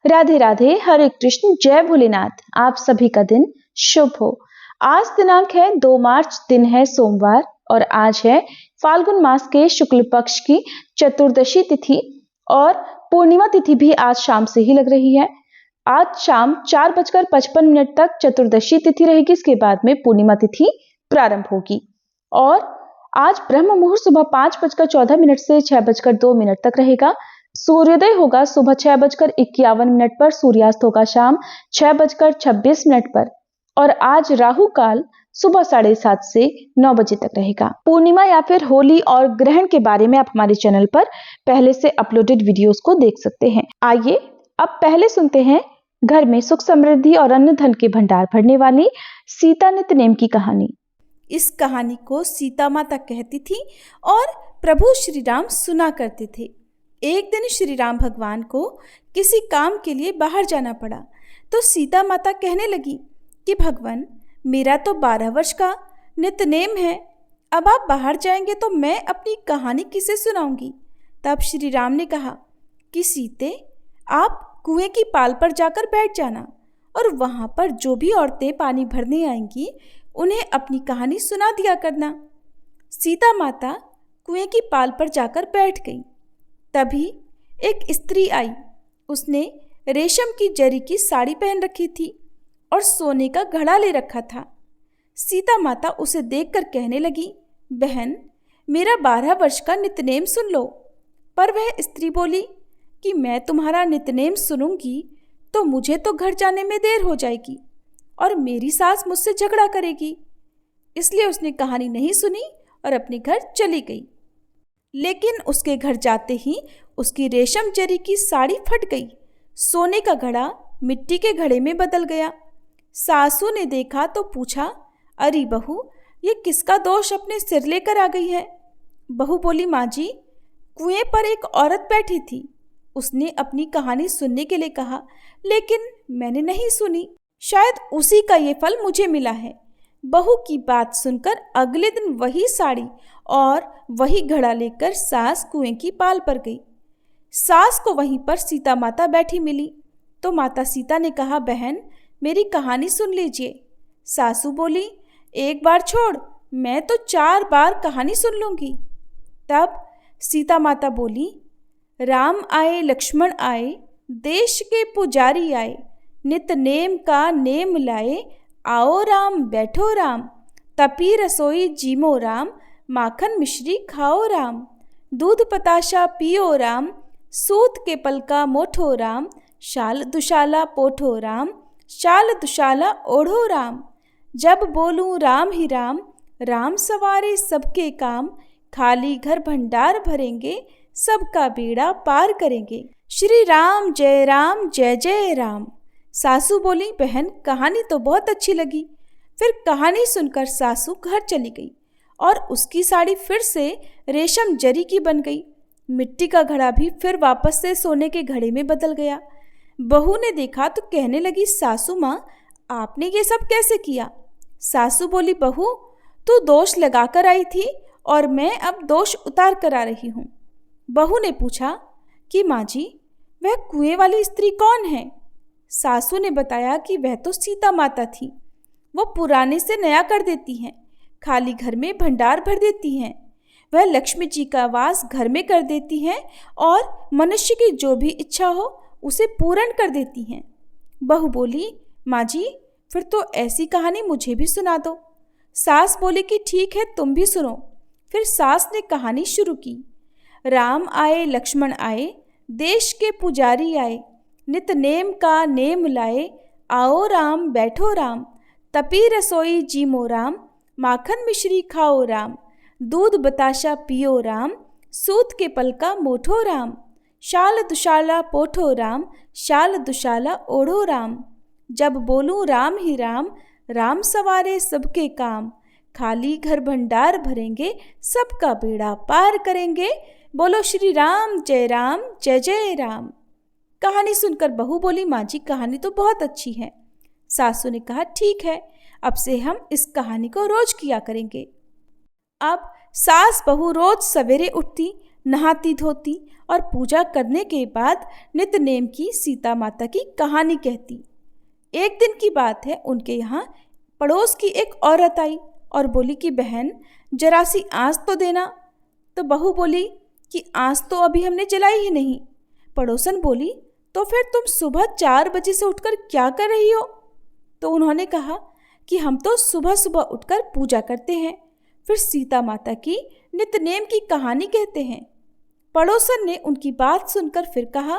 राधे राधे, हरे कृष्ण, जय भोलेनाथ। आप सभी का दिन शुभ हो। आज दिनांक है 2 मार्च, दिन है सोमवार और आज है फाल्गुन मास के शुक्ल पक्ष की चतुर्दशी तिथि और पूर्णिमा तिथि भी आज शाम से ही लग रही है। आज शाम 4:55 तक चतुर्दशी तिथि रहेगी, इसके बाद में पूर्णिमा तिथि प्रारंभ होगी और आज ब्रह्म मुहूर्त सुबह 5:14 से 6:02 तक रहेगा। सूर्योदय होगा सुबह 6:51 पर, सूर्यास्त होगा शाम 6:26 पर और आज राहु काल सुबह 7:30 से 9 बजे तक रहेगा। पूर्णिमा या फिर होली और ग्रहण के बारे में आप हमारे चैनल पर पहले से अपलोडेड वीडियोस को देख सकते हैं। आइए अब पहले सुनते हैं घर में सुख समृद्धि और अन्न धन के भंडार भरने वाली सीता नित्यनेम की कहानी। इस कहानी को सीता माता कहती थी और प्रभु श्री राम सुना करते थे। एक दिन श्री राम भगवान को किसी काम के लिए बाहर जाना पड़ा तो सीता माता कहने लगी कि भगवान, मेरा तो 12 वर्ष का नित्यनेम है, अब आप बाहर जाएंगे तो मैं अपनी कहानी किसे सुनाऊंगी। तब श्री राम ने कहा कि सीते, आप कुएं की पाल पर जाकर बैठ जाना और वहाँ पर जो भी औरतें पानी भरने आएंगी उन्हें अपनी कहानी सुना दिया करना। सीता माता कुएं की पाल पर जाकर बैठ गई। तभी एक स्त्री आई। उसने रेशम की जरी की साड़ी पहन रखी थी और सोने का घड़ा ले रखा था। सीता माता उसे देखकर कहने लगी, बहन, मेरा 12 वर्ष का नित्यनेम सुन लो। पर वह स्त्री बोली कि मैं तुम्हारा नित्यनेम सुनूंगी तो मुझे तो घर जाने में देर हो जाएगी और मेरी सास मुझसे झगड़ा करेगी। इसलिए उसने कहानी नहीं सुनी और अपने घर चली गई। लेकिन उसके घर जाते ही उसकी रेशम जरी की साड़ी फट गई। सोने का घड़ा मिट्टी के घड़े में बदल गया। सासू ने देखा तो पूछा, अरे बहू, ये किसका दोष अपने सिर लेकर आ गई है। बहू बोली, माँ जी, कुएं पर एक औरत बैठी थी। उसने अपनी कहानी सुनने के लिए कहा, लेकिन मैंने नहीं सुनी। शायद उसी का ये फल मुझे मिला है। बहू की बात सुनकर अगले दिन वही साड़ी और वही घड़ा लेकर सास कुएं की पाल पर गई। सास को वहीं पर सीता माता बैठी मिली तो माता सीता ने कहा, बहन, मेरी कहानी सुन लीजिए। सासू बोली, एक बार छोड़, मैं तो 4 बार कहानी सुन लूंगी। तब सीता माता बोली, राम आए लक्ष्मण आए, देश के पुजारी आए, नित नेम का नेम लाए, आओ राम बैठो राम, तपी रसोई जीमो राम, माखन मिश्री खाओ राम, दूध पताशा पियो राम, सूत के पलका मोठो राम, शाल दुशाला पोठो राम, शाल दुशाला ओढ़ो राम। जब बोलूं राम ही राम, राम सवारे सबके काम, खाली घर भंडार भरेंगे, सबका बेड़ा पार करेंगे। श्री राम जय जय राम। सासू बोली, बहन, कहानी तो बहुत अच्छी लगी। फिर कहानी सुनकर सासू घर चली गई और उसकी साड़ी फिर से रेशम जरी की बन गई। मिट्टी का घड़ा भी फिर वापस से सोने के घड़े में बदल गया। बहू ने देखा तो कहने लगी, सासू माँ, आपने ये सब कैसे किया। सासू बोली, बहू, तू दोष लगा कर आई थी और मैं अब दोष उतार कर आ रही हूँ। बहू ने पूछा कि माँ जी, वह कुएं वाली स्त्री कौन है। सासू ने बताया कि वह तो सीता माता थी। वो पुराने से नया कर देती हैं, खाली घर में भंडार भर देती हैं। वह लक्ष्मी जी का वास घर में कर देती हैं और मनुष्य की जो भी इच्छा हो उसे पूर्ण कर देती हैं। बहू बोली, माँ जी, फिर तो ऐसी कहानी मुझे भी सुना दो। सास बोली कि ठीक है, तुम भी सुनो। फिर सास ने कहानी शुरू की। राम आए लक्ष्मण आए, देश के पुजारी आए, नित नेम का नेम लाए, आओ राम बैठो राम, तपी रसोई जीमो राम, माखन मिश्री खाओ राम, दूध बताशा पियो राम, सूत के पलका मोठो राम, शाल दुशाला पोठो राम, शाल दुशाला ओढ़ो राम। जब बोलूं राम ही राम, राम सवारे सबके काम, खाली घर भंडार भरेंगे, सबका बेड़ा पार करेंगे। बोलो श्री राम जय जय राम। कहानी सुनकर बहू बोली, माँ जी, कहानी तो बहुत अच्छी है। सासू ने कहा, ठीक है, अब से हम इस कहानी को रोज किया करेंगे। अब सास बहू रोज सवेरे उठती, नहाती धोती और पूजा करने के बाद नित्य नेम की सीता माता की कहानी कहती। एक दिन की बात है, उनके यहाँ पड़ोस की एक औरत आई और बोली कि बहन जरा सी आँच तो देना। तो बहू बोली कि आँच तो अभी हमने जलाई ही नहीं। पड़ोसन बोली तो फिर तुम सुबह 4 बजे से उठकर क्या कर रही हो? तो उन्होंने कहा कि हम तो सुबह सुबह उठकर पूजा करते हैं, फिर सीता माता की नित्य नेम की कहानी कहते हैं। पड़ोसन ने उनकी बात सुनकर फिर कहा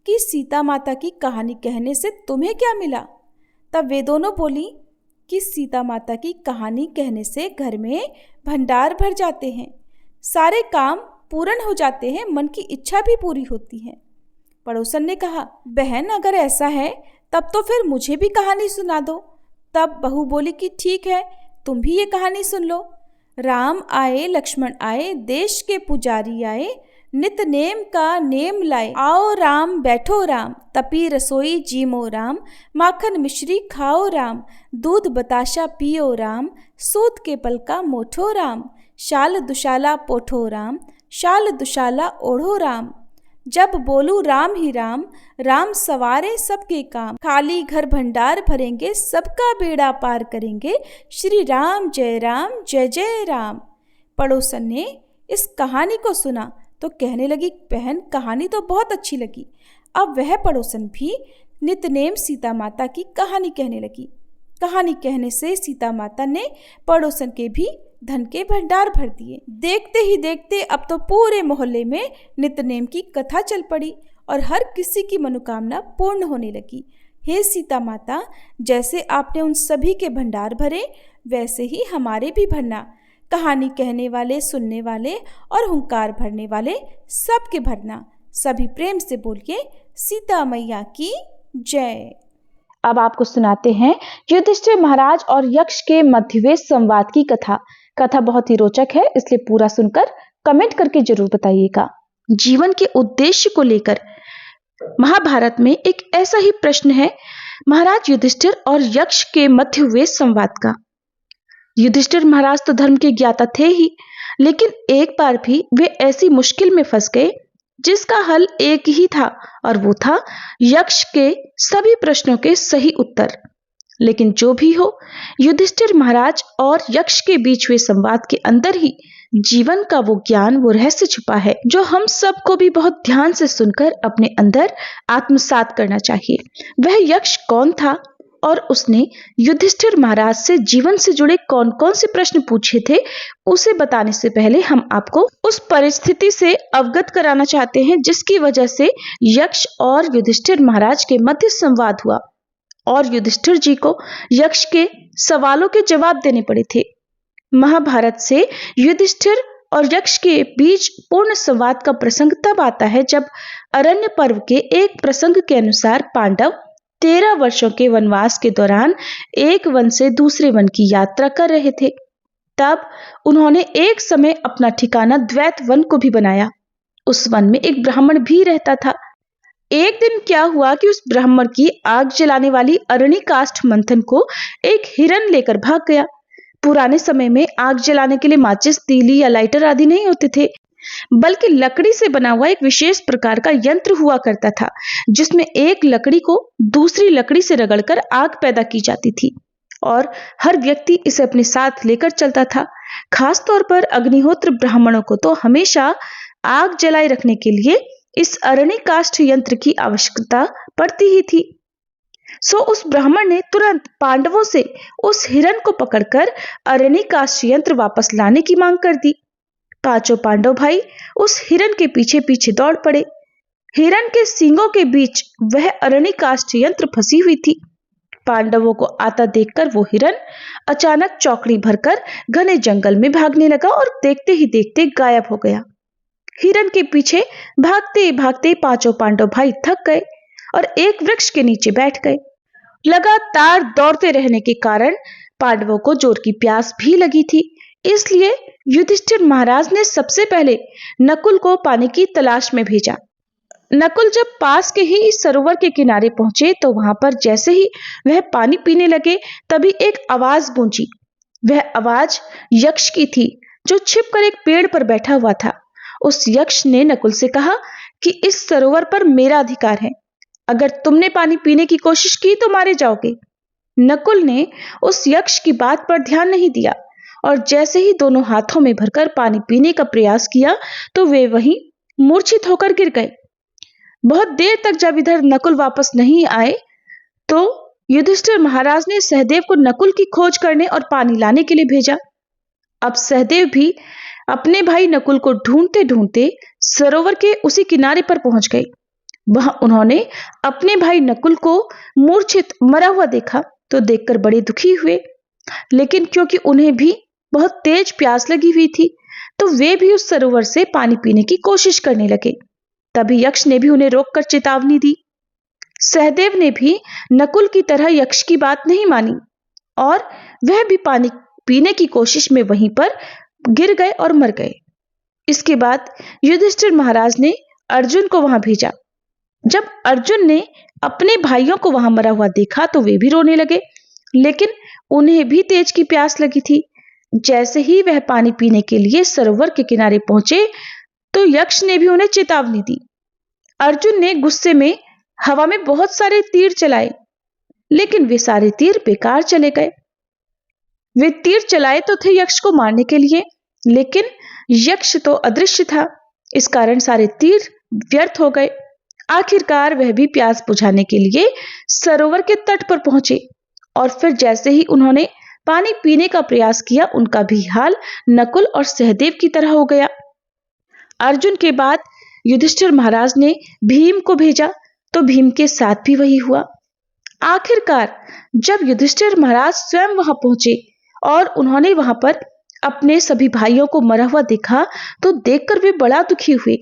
कि सीता माता की कहानी कहने से तुम्हें क्या मिला? तब वे दोनों बोली कि सीता माता की कहानी कहने से घर में भंडार भर जाते हैं, सारे काम पूर्ण हो जाते हैं, मन की इच्छा भी पूरी होती है। पड़ोसन ने कहा बहन अगर ऐसा है तब तो फिर मुझे भी कहानी सुना दो। तब बहू बोली कि ठीक है, तुम भी ये कहानी सुन लो। राम आए लक्ष्मण आए, देश के पुजारी आए, नित नेम का नेम लाए। आओ राम बैठो राम, तपी रसोई जीमो राम, माखन मिश्री खाओ राम, दूध बताशा पियो राम, सूत के पल का मोठो राम, शाल दुशाला पोठो राम, शाल दुशाला ओढ़ो राम। जब बोलू राम ही राम, राम सवारे सबके काम, खाली घर भंडार भरेंगे, सबका बेड़ा पार करेंगे, श्री राम जय जय राम। पड़ोसन ने इस कहानी को सुना तो कहने लगी बहन कहानी तो बहुत अच्छी लगी। अब वह पड़ोसन भी नित्यनेम सीता माता की कहानी कहने लगी। कहानी कहने से सीता माता ने पड़ोसन के भी धन के भंडार भर दिए। देखते ही देखते अब तो पूरे मोहल्ले में नित्यनेम की कथा चल पड़ी और हर किसी की मनोकामना पूर्ण होने लगी। हे सीता माता, जैसे आपने उन सभी के भंडार भरे वैसे ही हमारे भी भरना। कहानी कहने वाले, सुनने वाले और हुंकार भरने वाले सबके भरना। सभी प्रेम से बोलिए सीता मैया की जय। अब आपको सुनाते हैं युधिष्ठिर महाराज और यक्ष के मध्यवेश संवाद की कथा। कथा बहुत ही रोचक है, इसलिए पूरा सुनकर कमेंट करके जरूर बताइएगा। जीवन के उद्देश्य को लेकर महाभारत में एक ऐसा ही प्रश्न है महाराज युधिष्ठिर और यक्ष के मध्यवेश संवाद का। युधिष्ठिर महाराज तो धर्म के ज्ञाता थे ही, लेकिन एक बार भी वे ऐसी मुश्किल में फंस गए जिसका हल एक ही था और वो था यक्ष के सभी प्रश्नों के सही उत्तर। लेकिन जो भी हो, युधिष्ठिर महाराज और यक्ष के बीच हुए संवाद के अंदर ही जीवन का वो ज्ञान, वो रहस्य छुपा है जो हम सबको भी बहुत ध्यान से सुनकर अपने अंदर आत्मसात करना चाहिए। वह यक्ष कौन था और उसने युधिष्ठिर महाराज से जीवन से जुड़े कौन कौन से प्रश्न पूछे थे, उसे बताने से पहले हम आपको उस परिस्थिति से अवगत कराना चाहते हैं जिसकी वजह से यक्ष और युधिष्ठिर महाराज के मध्य संवाद हुआ और युधिष्ठिर जी को यक्ष के सवालों के जवाब देने पड़े थे। महाभारत से युधिष्ठिर और यक्ष के बीच पूर्ण संवाद का प्रसंग तब आता है जब अरण्य पर्व के एक प्रसंग के अनुसार पांडव 13 वर्षों के वनवास के दौरान एक वन से दूसरे वन की यात्रा कर रहे थे। तब उन्होंने एक समय अपना ठिकाना द्वैत वन को भी बनाया। उस वन में एक ब्राह्मण भी रहता था। एक दिन क्या हुआ कि उस ब्राह्मण की आग जलाने वाली अरणी काष्ठ मंथन को एक हिरन लेकर भाग गया। पुराने समय में आग जलाने के लिए माचिस, तीली या लाइटर आदि नहीं होते थे, बल्कि लकड़ी से बना हुआ एक विशेष प्रकार का यंत्र हुआ करता था जिसमें एक लकड़ी को दूसरी लकड़ी से रगड़कर आग पैदा की जाती थी और हर व्यक्ति इसे अपने साथ लेकर चलता था। खास तौर पर अग्निहोत्र ब्राह्मणों को तो हमेशा आग जलाए रखने के लिए इस अरणी काष्ठ यंत्र की आवश्यकता पड़ती ही थी। सो उस ब्राह्मण ने तुरंत पांडवों से उस हिरन को पकड़कर अरणी काष्ठ यंत्र वापस लाने की मांग कर दी। पांचों पांडव भाई उस हिरन के पीछे पीछे दौड़ पड़े। हिरन के सींगों के बीच वह अरणी काष्ठ यंत्र फंसी हुई थी। पांडवों को आता देखकर वो हिरन अचानक चौकड़ी भरकर घने जंगल में भागने लगा और देखते ही देखते गायब हो गया। हिरन के पीछे भागते भागते पांचों पांडव भाई थक गए और एक वृक्ष के नीचे बैठ गए। लगातार दौड़ते रहने के कारण पांडवों को जोर की प्यास भी लगी थी, इसलिए युधिष्ठिर महाराज ने सबसे पहले नकुल को पानी की तलाश में भेजा। नकुल जब पास के ही इस सरोवर के किनारे पहुंचे तो वहां पर जैसे ही वह पानी पीने लगे तभी एक आवाज गूंजी। वह आवाज यक्ष की थी जो छिपकर एक पेड़ पर बैठा हुआ था उस यक्ष ने नकुल से कहा कि इस सरोवर पर मेरा अधिकार है, अगर तुमने पानी पीने की कोशिश की तो मारे जाओगे। नकुल ने उस यक्ष की बात पर ध्यान नहीं दिया और जैसे ही दोनों हाथों में भरकर पानी पीने का प्रयास किया तो वे वहीं मूर्छित होकर गिर गए। बहुत देर तक जब इधर नकुल वापस नहीं आए तो युधिष्ठिर महाराज ने सहदेव को नकुल की खोज करने और पानी लाने के लिए भेजा। अब सहदेव भी अपने भाई नकुल को ढूंढते ढूंढते सरोवर के उसी किनारे पर पहुंच गए। वहां उन्होंने अपने भाई नकुल को मूर्छित मरा हुआ देखा तो देखकर बड़े दुखी हुए, लेकिन क्योंकि उन्हें भी बहुत तेज प्यास लगी हुई थी तो वे भी उस सरोवर से पानी पीने की कोशिश करने लगे। तभी यक्ष ने भी उन्हें रोककर चेतावनी दी। सहदेव ने भी नकुल की तरह यक्ष की बात नहीं मानी और वह भी पानी पीने की कोशिश में वहीं पर गिर गए और मर गए। इसके बाद युधिष्ठिर महाराज ने अर्जुन को वहां भेजा। जब अर्जुन ने अपने भाइयों को वहां मरा हुआ देखा तो वे भी रोने लगे, लेकिन उन्हें भी तेज की प्यास लगी थी। जैसे ही वह पानी पीने के लिए सरोवर के किनारे पहुंचे तो यक्ष ने भी उन्हें चेतावनी दी। अर्जुन ने गुस्से में हवा में बहुत सारे तीर चलाए, लेकिन वे सारे तीर बेकार चले गए। वे तीर चलाए तो थे यक्ष को मारने के लिए, लेकिन यक्ष तो अदृश्य था, इस कारण सारे तीर व्यर्थ हो गए। आखिरकार वह भी प्यास बुझाने के लिए सरोवर के तट पर पहुंचे और फिर जैसे ही उन्होंने पानी पीने का प्रयास किया उनका भी हाल नकुल और सहदेव की तरह हो गया। अर्जुन के बाद युधिष्ठिर महाराज ने भीम को भेजा तो भीम के साथ भी वही हुआ। आखिरकार जब युधिष्ठिर महाराज स्वयं वहां पहुंचे और उन्होंने वहां पर अपने सभी भाइयों को मरा हुआ देखा तो देखकर वे बड़ा दुखी हुए,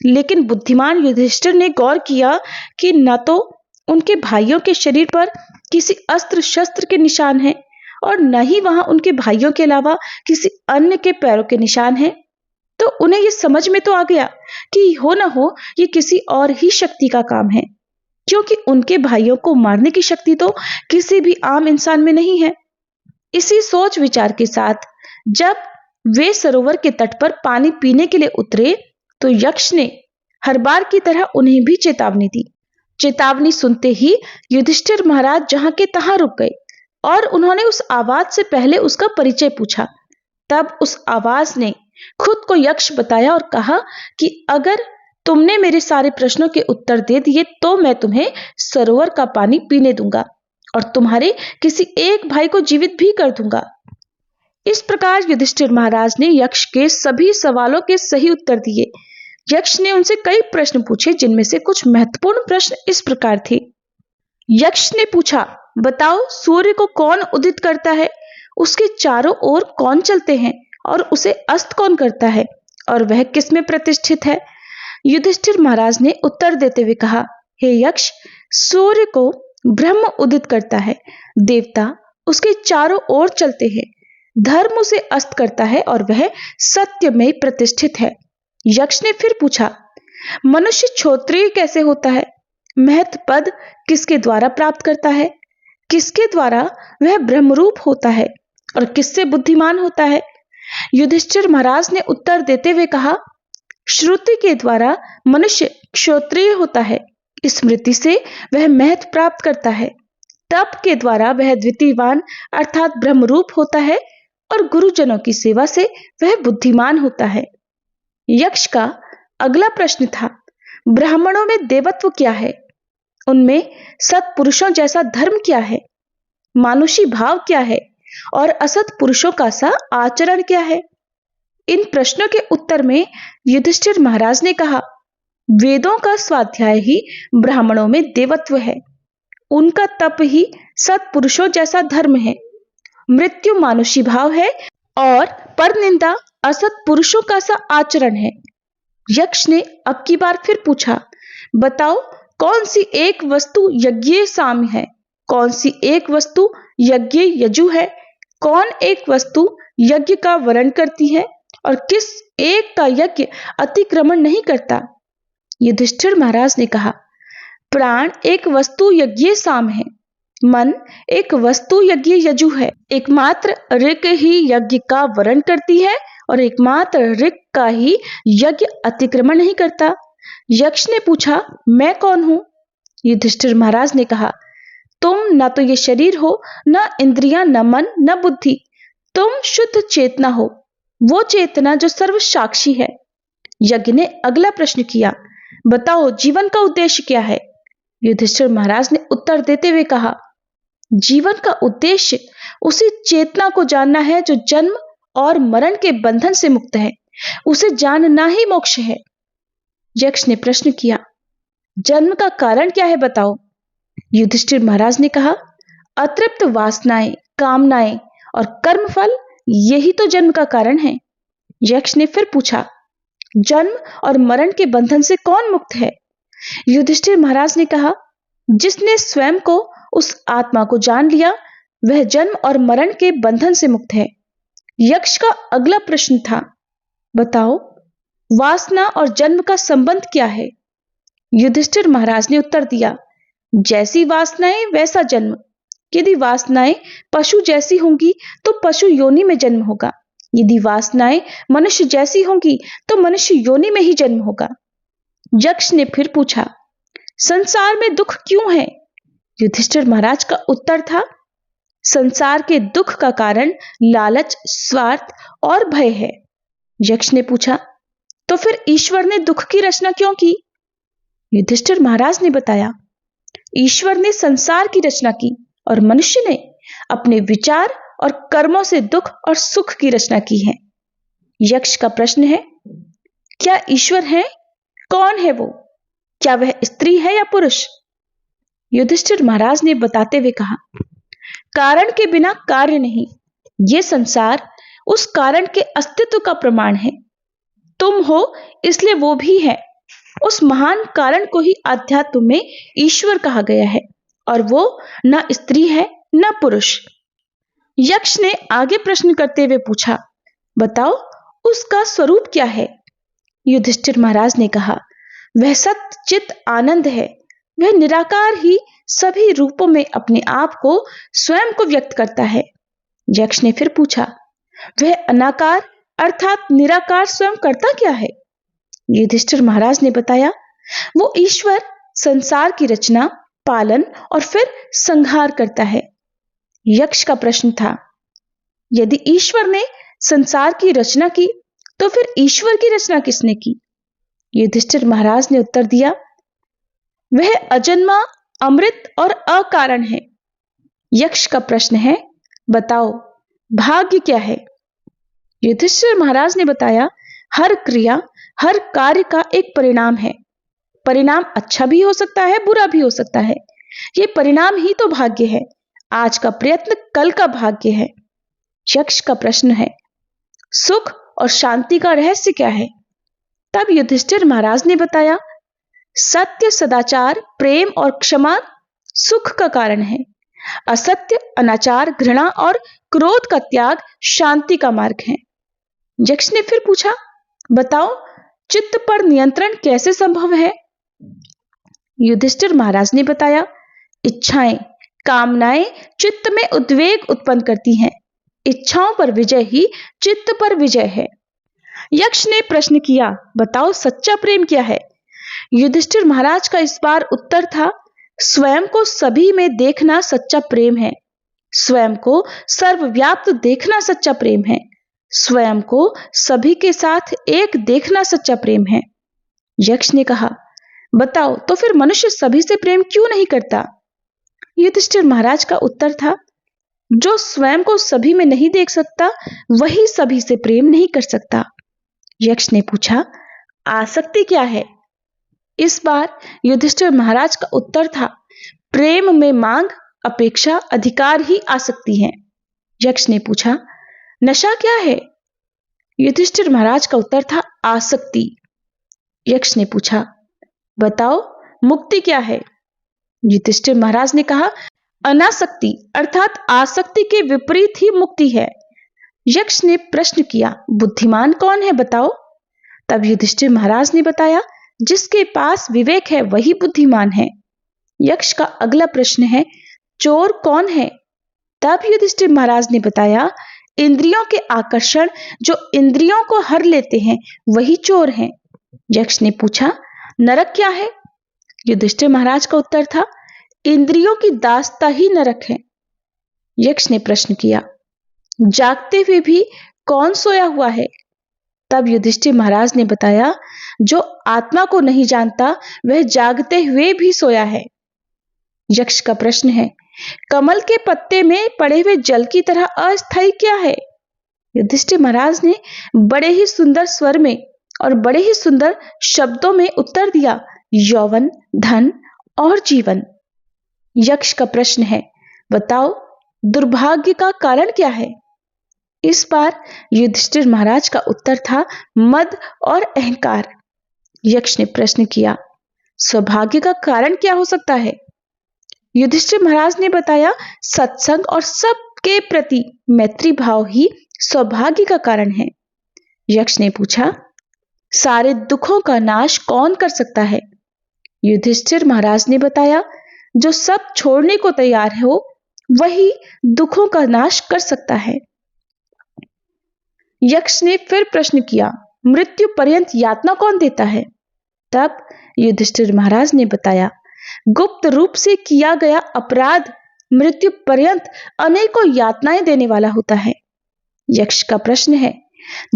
लेकिन बुद्धिमान युधिष्ठिर ने गौर किया कि न तो उनके भाइयों के शरीर पर किसी अस्त्र शस्त्र के निशान हैं और न ही वहां उनके भाइयों के अलावा किसी अन्य के पैरों के निशान हैं। तो उन्हें यह समझ में तो आ गया कि हो न हो ये किसी और ही शक्ति का काम है, क्योंकि उनके भाइयों को मारने की शक्ति तो किसी भी आम इंसान में नहीं है। इसी सोच विचार के साथ जब वे सरोवर के तट पर पानी पीने के लिए उतरे तो यक्ष ने हर बार की तरह उन्हें भी चेतावनी दी। चेतावनी सुनते ही युधिष्ठिर महाराज जहां के तहां रुक गए और उन्होंने उस आवाज से पहले उसका परिचय पूछा। तब उस आवाज ने खुद को यक्ष बताया और कहा कि अगर तुमने मेरे सारे प्रश्नों के उत्तर दे दिए तो मैं तुम्हें सरोवर का पानी पीने दूंगा और तुम्हारे किसी एक भाई को जीवित भी कर दूंगा। इस प्रकार युधिष्ठिर महाराज ने यक्ष के सभी सवालों के सही उत्तर दिए। यक्ष ने उनसे कई प्रश्न पूछे, जिनमें से कुछ महत्वपूर्ण प्रश्न इस प्रकार थे। यक्ष ने पूछा, बताओ सूर्य को कौन उदित करता है, उसके चारों ओर कौन चलते हैं और उसे अस्त कौन करता है और वह किस में प्रतिष्ठित है। युधिष्ठिर महाराज ने उत्तर देते हुए कहा, हे यक्ष, सूर्य को ब्रह्म उदित करता है, देवता उसके चारों ओर चलते हैं, धर्म उसे अस्त करता है और वह सत्य में प्रतिष्ठित है। यक्ष ने फिर पूछा, मनुष्य क्षत्रिय कैसे होता है, महत् पद किसके द्वारा प्राप्त करता है, किसके द्वारा वह ब्रह्मरूप होता है और किससे बुद्धिमान होता है। युधिष्ठिर महाराज ने उत्तर देते हुए कहा, श्रुति के द्वारा मनुष्य क्षत्रिय होता है, स्मृति से वह महत् प्राप्त करता है, तप के द्वारा वह द्वितीयवान अर्थात ब्रह्मरूप होता है और गुरुजनों की सेवा से वह बुद्धिमान होता है। यक्ष का अगला प्रश्न था, ब्राह्मणों में देवत्व क्या है, उनमें सत्पुरुषों जैसा धर्म क्या है, मानुषी भाव क्या है और असत पुरुषों का सा आचरण क्या है। इन प्रश्नों के उत्तर में युधिष्ठिर महाराज ने कहा, वेदों का स्वाध्याय ही ब्राह्मणों में देवत्व है, उनका तप ही सत्पुरुषों जैसा धर्म है, मृत्यु मानुषी भाव है और परनिंदा असत पुरुषों का सा आचरण है। यक्ष ने अब की बार फिर पूछा, बताओ कौन सी एक वस्तु यज्ञ साम्य है, कौन सी एक वस्तु यज्ञ यजु है, कौन एक वस्तु यज्ञ का वर्ण करती है और किस एक का यज्ञ अतिक्रमण नहीं करता। युधिष्ठिर महाराज ने कहा, प्राण एक वस्तु यज्ञ साम है, मन एक वस्तु यज्ञ यजु है, एकमात्र ऋक ही यज्ञ का वर्ण करती है और एकमात्र ऋक का ही यज्ञ अतिक्रमण नहीं करता। यक्ष ने पूछा, मैं कौन हूं? युधिष्ठिर महाराज ने कहा, तुम न तो ये शरीर हो, न इंद्रियां, न मन, न बुद्धि। तुम शुद्ध चेतना हो, वो चेतना जो सर्व साक्षी है। यज्ञ ने अगला प्रश्न किया, बताओ जीवन का उद्देश्य क्या है? युधिष्ठिर महाराज ने उत्तर देते हुए कहा, जीवन का उद्देश्य उसी चेतना को जानना है जो जन्म और मरण के बंधन से मुक्त है। उसे जानना ही मोक्ष है। यक्ष ने प्रश्न किया, जन्म का कारण क्या है, बताओ? युधिष्ठिर महाराज ने कहा, अतृप्त वासनाएं, कामनाएं और कर्मफल, यही तो जन्म का कारण है। यक्ष ने फिर पूछा, जन्म और मरण के बंधन से कौन मुक्त है? युधिष्ठिर महाराज ने कहा, जिसने स्वयं को, उस आत्मा को जान लिया, वह जन्म और मरण के बंधन से मुक्त है। यक्ष का अगला प्रश्न था, बताओ वासना और जन्म का संबंध क्या है? युधिष्ठिर महाराज ने उत्तर दिया, जैसी वासनाएं वैसा जन्म। यदि वासनाएं पशु जैसी होंगी तो पशु योनि में जन्म होगा। यदि वासनाएं मनुष्य जैसी होंगी तो मनुष्य योनि में ही जन्म होगा। यक्ष ने फिर पूछा, संसार में दुख क्यों है? युधिष्ठिर महाराज का उत्तर था, संसार के दुख का कारण लालच, स्वार्थ और भय है। यक्ष ने पूछा, तो फिर ईश्वर ने दुख की रचना क्यों की? युधिष्ठिर महाराज ने बताया, ईश्वर ने संसार की रचना की और मनुष्य ने अपने विचार और कर्मों से दुख और सुख की रचना की है। यक्ष का प्रश्न है, क्या ईश्वर है? कौन है वो? क्या वह स्त्री है या पुरुष? युधिष्ठिर महाराज ने बताते हुए कहा, कारण के बिना कार्य नहीं। ये संसार उस कारण के अस्तित्व का प्रमाण है। तुम हो इसलिए वो भी है। उस महान कारण को ही अध्यात्म में ईश्वर कहा गया है और वो न स्त्री है न पुरुष। यक्ष ने आगे प्रश्न करते हुए पूछा, बताओ उसका स्वरूप क्या है? युधिष्ठिर महाराज ने कहा, वह सत्य चित आनंद है। वह निराकार ही सभी रूपों में अपने आप को, स्वयं को व्यक्त करता है। यक्ष ने फिर पूछा, वह अनाकार अर्थात निराकार स्वयं करता क्या है? युधिष्ठिर महाराज ने बताया, वो ईश्वर संसार की रचना, पालन और फिर संहार करता है। यक्ष का प्रश्न था, यदि ईश्वर ने संसार की रचना की तो फिर ईश्वर की रचना किसने की? युधिष्ठिर महाराज ने उत्तर दिया, वह अजन्मा, अमृत और अकारण है। यक्ष का प्रश्न है, बताओ भाग्य क्या है? युधिष्ठिर महाराज ने बताया, हर क्रिया, हर कार्य का एक परिणाम है। परिणाम अच्छा भी हो सकता है, बुरा भी हो सकता है। ये परिणाम ही तो भाग्य है। आज का प्रयत्न कल का भाग्य है। यक्ष का प्रश्न है, सुख और शांति का रहस्य क्या है? तब युधिष्ठिर महाराज ने बताया, सत्य, सदाचार, प्रेम और क्षमा सुख का कारण है। असत्य, अनाचार, घृणा और क्रोध का त्याग शांति का मार्ग है। यक्ष ने फिर पूछा, बताओ चित्त पर नियंत्रण कैसे संभव है? युधिष्ठिर महाराज ने बताया, इच्छाएं, कामनाएं चित्त में उद्वेग उत्पन्न करती हैं। इच्छाओं पर विजय ही चित्त पर विजय है। यक्ष ने प्रश्न किया, बताओ सच्चा प्रेम क्या है? युधिष्ठिर महाराज का इस बार उत्तर था, स्वयं को सभी में देखना सच्चा प्रेम है। स्वयं को सर्वव्याप्त देखना सच्चा प्रेम है। स्वयं को सभी के साथ एक देखना सच्चा प्रेम है। यक्ष ने कहा, बताओ तो फिर मनुष्य सभी से प्रेम क्यों नहीं करता? युधिष्ठिर महाराज का उत्तर था, जो स्वयं को सभी में नहीं देख सकता वही सभी से प्रेम नहीं कर सकता। यक्ष ने पूछा, आसक्ति क्या है? इस बार युधिष्ठिर महाराज का उत्तर था, प्रेम में मांग, अपेक्षा, अधिकार ही आसक्ति है। यक्ष ने पूछा, नशा क्या है? युधिष्ठिर महाराज का उत्तर था, आसक्ति। यक्ष ने पूछा, बताओ मुक्ति क्या है? युधिष्ठिर महाराज ने कहा, अनासक्ति अर्थात आसक्ति के विपरीत ही मुक्ति है। यक्ष ने प्रश्न किया, बुद्धिमान कौन है बताओ? तब युधिष्ठिर महाराज ने बताया, जिसके पास विवेक है वही बुद्धिमान है। यक्ष का अगला प्रश्न है, चोर कौन है? तब युधिष्ठिर महाराज ने बताया, इंद्रियों के आकर्षण जो इंद्रियों को हर लेते हैं वही चोर हैं। यक्ष ने पूछा, नरक क्या है? युधिष्ठिर महाराज का उत्तर था, इंद्रियों की दासता ही नरक है। यक्ष ने प्रश्न किया, जागते हुए भी कौन सोया हुआ है? तब युधिष्ठिर महाराज ने बताया, जो आत्मा को नहीं जानता वह जागते हुए भी सोया है। यक्ष का प्रश्न है, कमल के पत्ते में पड़े हुए जल की तरह अस्थायी क्या है? युधिष्ठिर महाराज ने बड़े ही सुंदर स्वर में और बड़े ही सुंदर शब्दों में उत्तर दिया, यौवन, धन और जीवन। यक्ष का प्रश्न है, बताओ दुर्भाग्य का कारण क्या है? इस बार युधिष्ठिर महाराज का उत्तर था, मद और अहंकार। यक्ष ने प्रश्न किया, सौभाग्य का कारण क्या हो सकता है? युधिष्ठिर महाराज ने बताया, सत्संग और सबके प्रति मैत्री भाव ही सौभाग्य का कारण है। यक्ष ने पूछा, सारे दुखों का नाश कौन कर सकता है? युधिष्ठिर महाराज ने बताया, जो सब छोड़ने को तैयार हो वही दुखों का नाश कर सकता है। यक्ष ने फिर प्रश्न किया, मृत्यु पर्यंत यातना कौन देता है? तब युधिष्ठिर महाराज ने बताया, गुप्त रूप से किया गया अपराध मृत्यु पर्यंत अनेकों यातनाएं देने वाला होता है। यक्ष का प्रश्न है,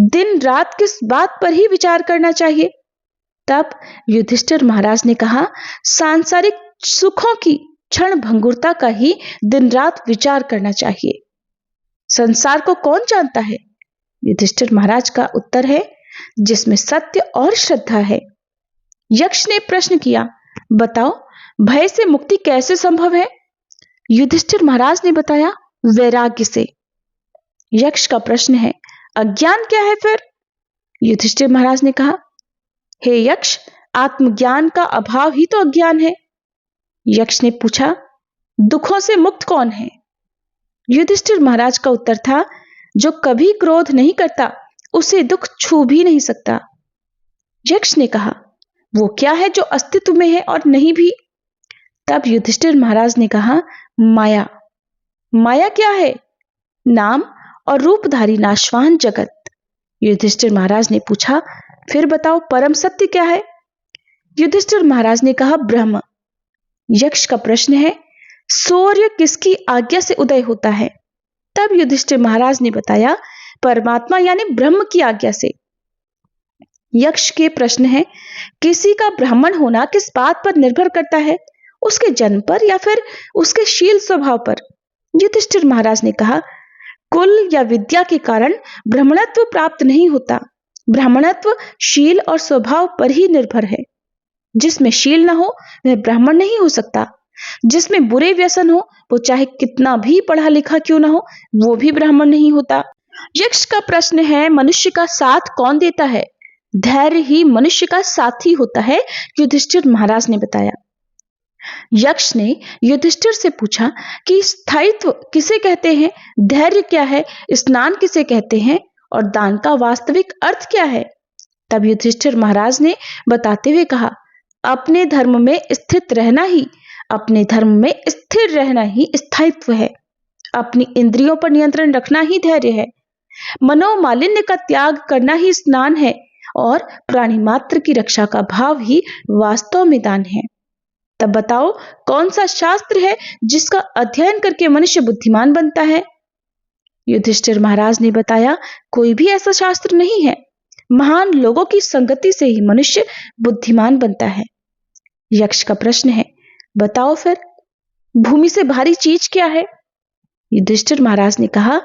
दिन रात किस बात पर ही विचार करना चाहिए? तब युधिष्ठिर महाराज ने कहा, सांसारिक सुखों की क्षण भंगुरता का ही दिन रात विचार करना चाहिए। संसार को कौन जानता है? युधिष्ठिर महाराज का उत्तर है, जिसमें सत्य और श्रद्धा है। यक्ष ने प्रश्न किया, बताओ भय से मुक्ति कैसे संभव है? युधिष्ठिर महाराज ने बताया, वैराग्य से। यक्ष का प्रश्न है, अज्ञान क्या है फिर? युधिष्ठिर महाराज ने कहा, हे यक्ष, आत्मज्ञान का अभाव ही तो अज्ञान है। यक्ष ने पूछा, दुखों से मुक्त कौन है? युधिष्ठिर महाराज का उत्तर था, जो कभी क्रोध नहीं करता उसे दुख छू भी नहीं सकता। यक्ष ने कहा, वो क्या है जो अस्तित्व में है और नहीं भी? तब युधिष्ठिर महाराज ने कहा, माया। माया क्या है? नाम और रूपधारी नाशवान जगत। युधिष्ठिर महाराज ने पूछा, फिर बताओ परम सत्य क्या है? युधिष्ठिर महाराज ने कहा, ब्रह्म। यक्ष का प्रश्न है, सूर्य किसकी आज्ञा से उदय होता है? तब युधिष्ठिर महाराज ने बताया, परमात्मा यानी ब्रह्म की आज्ञा से। यक्ष के प्रश्न है, किसी का ब्राह्मण होना किस बात पर निर्भर करता है? उसके जन्म पर या फिर उसके शील स्वभाव पर? युधिष्ठिर महाराज ने कहा, कुल या विद्या के कारण ब्राह्मणत्व प्राप्त नहीं होता। ब्राह्मणत्व शील और स्वभाव पर ही निर्भर है। जिसमें शील न हो वह ब्राह्मण नहीं हो सकता। जिसमें बुरे व्यसन हो वो चाहे कितना भी पढ़ा लिखा क्यों ना हो वो भी ब्राह्मण नहीं होता। यक्ष का प्रश्न है, मनुष्य का साथ कौन देता है? धैर्य ही मनुष्य का साथी होता है, युधिष्ठिर महाराज ने बताया। यक्ष ने युधिष्ठिर से पूछा कि स्थायित्व किसे कहते हैं, धैर्य क्या है, स्नान किसे कहते हैं और दान का वास्तविक अर्थ क्या है? तब युधिष्ठिर महाराज ने बताते हुए कहा, अपने धर्म में स्थित रहना ही, अपने धर्म में स्थिर रहना ही स्थायित्व है। अपनी इंद्रियों पर नियंत्रण रखना ही धैर्य है। मनोमालिन्य का त्याग करना ही स्नान है और प्राणी मात्र की रक्षा का भाव ही वास्तव में दान है। तब बताओ कौन सा शास्त्र है जिसका अध्ययन करके मनुष्य बुद्धिमान बनता है? युधिष्ठिर महाराज ने बताया, कोई भी ऐसा शास्त्र नहीं है। महान लोगों की संगति से ही मनुष्य बुद्धिमान बनता है। यक्ष का प्रश्न है, बताओ फिर भूमि से भारी चीज क्या है? युधिष्ठिर महाराज ने कहा,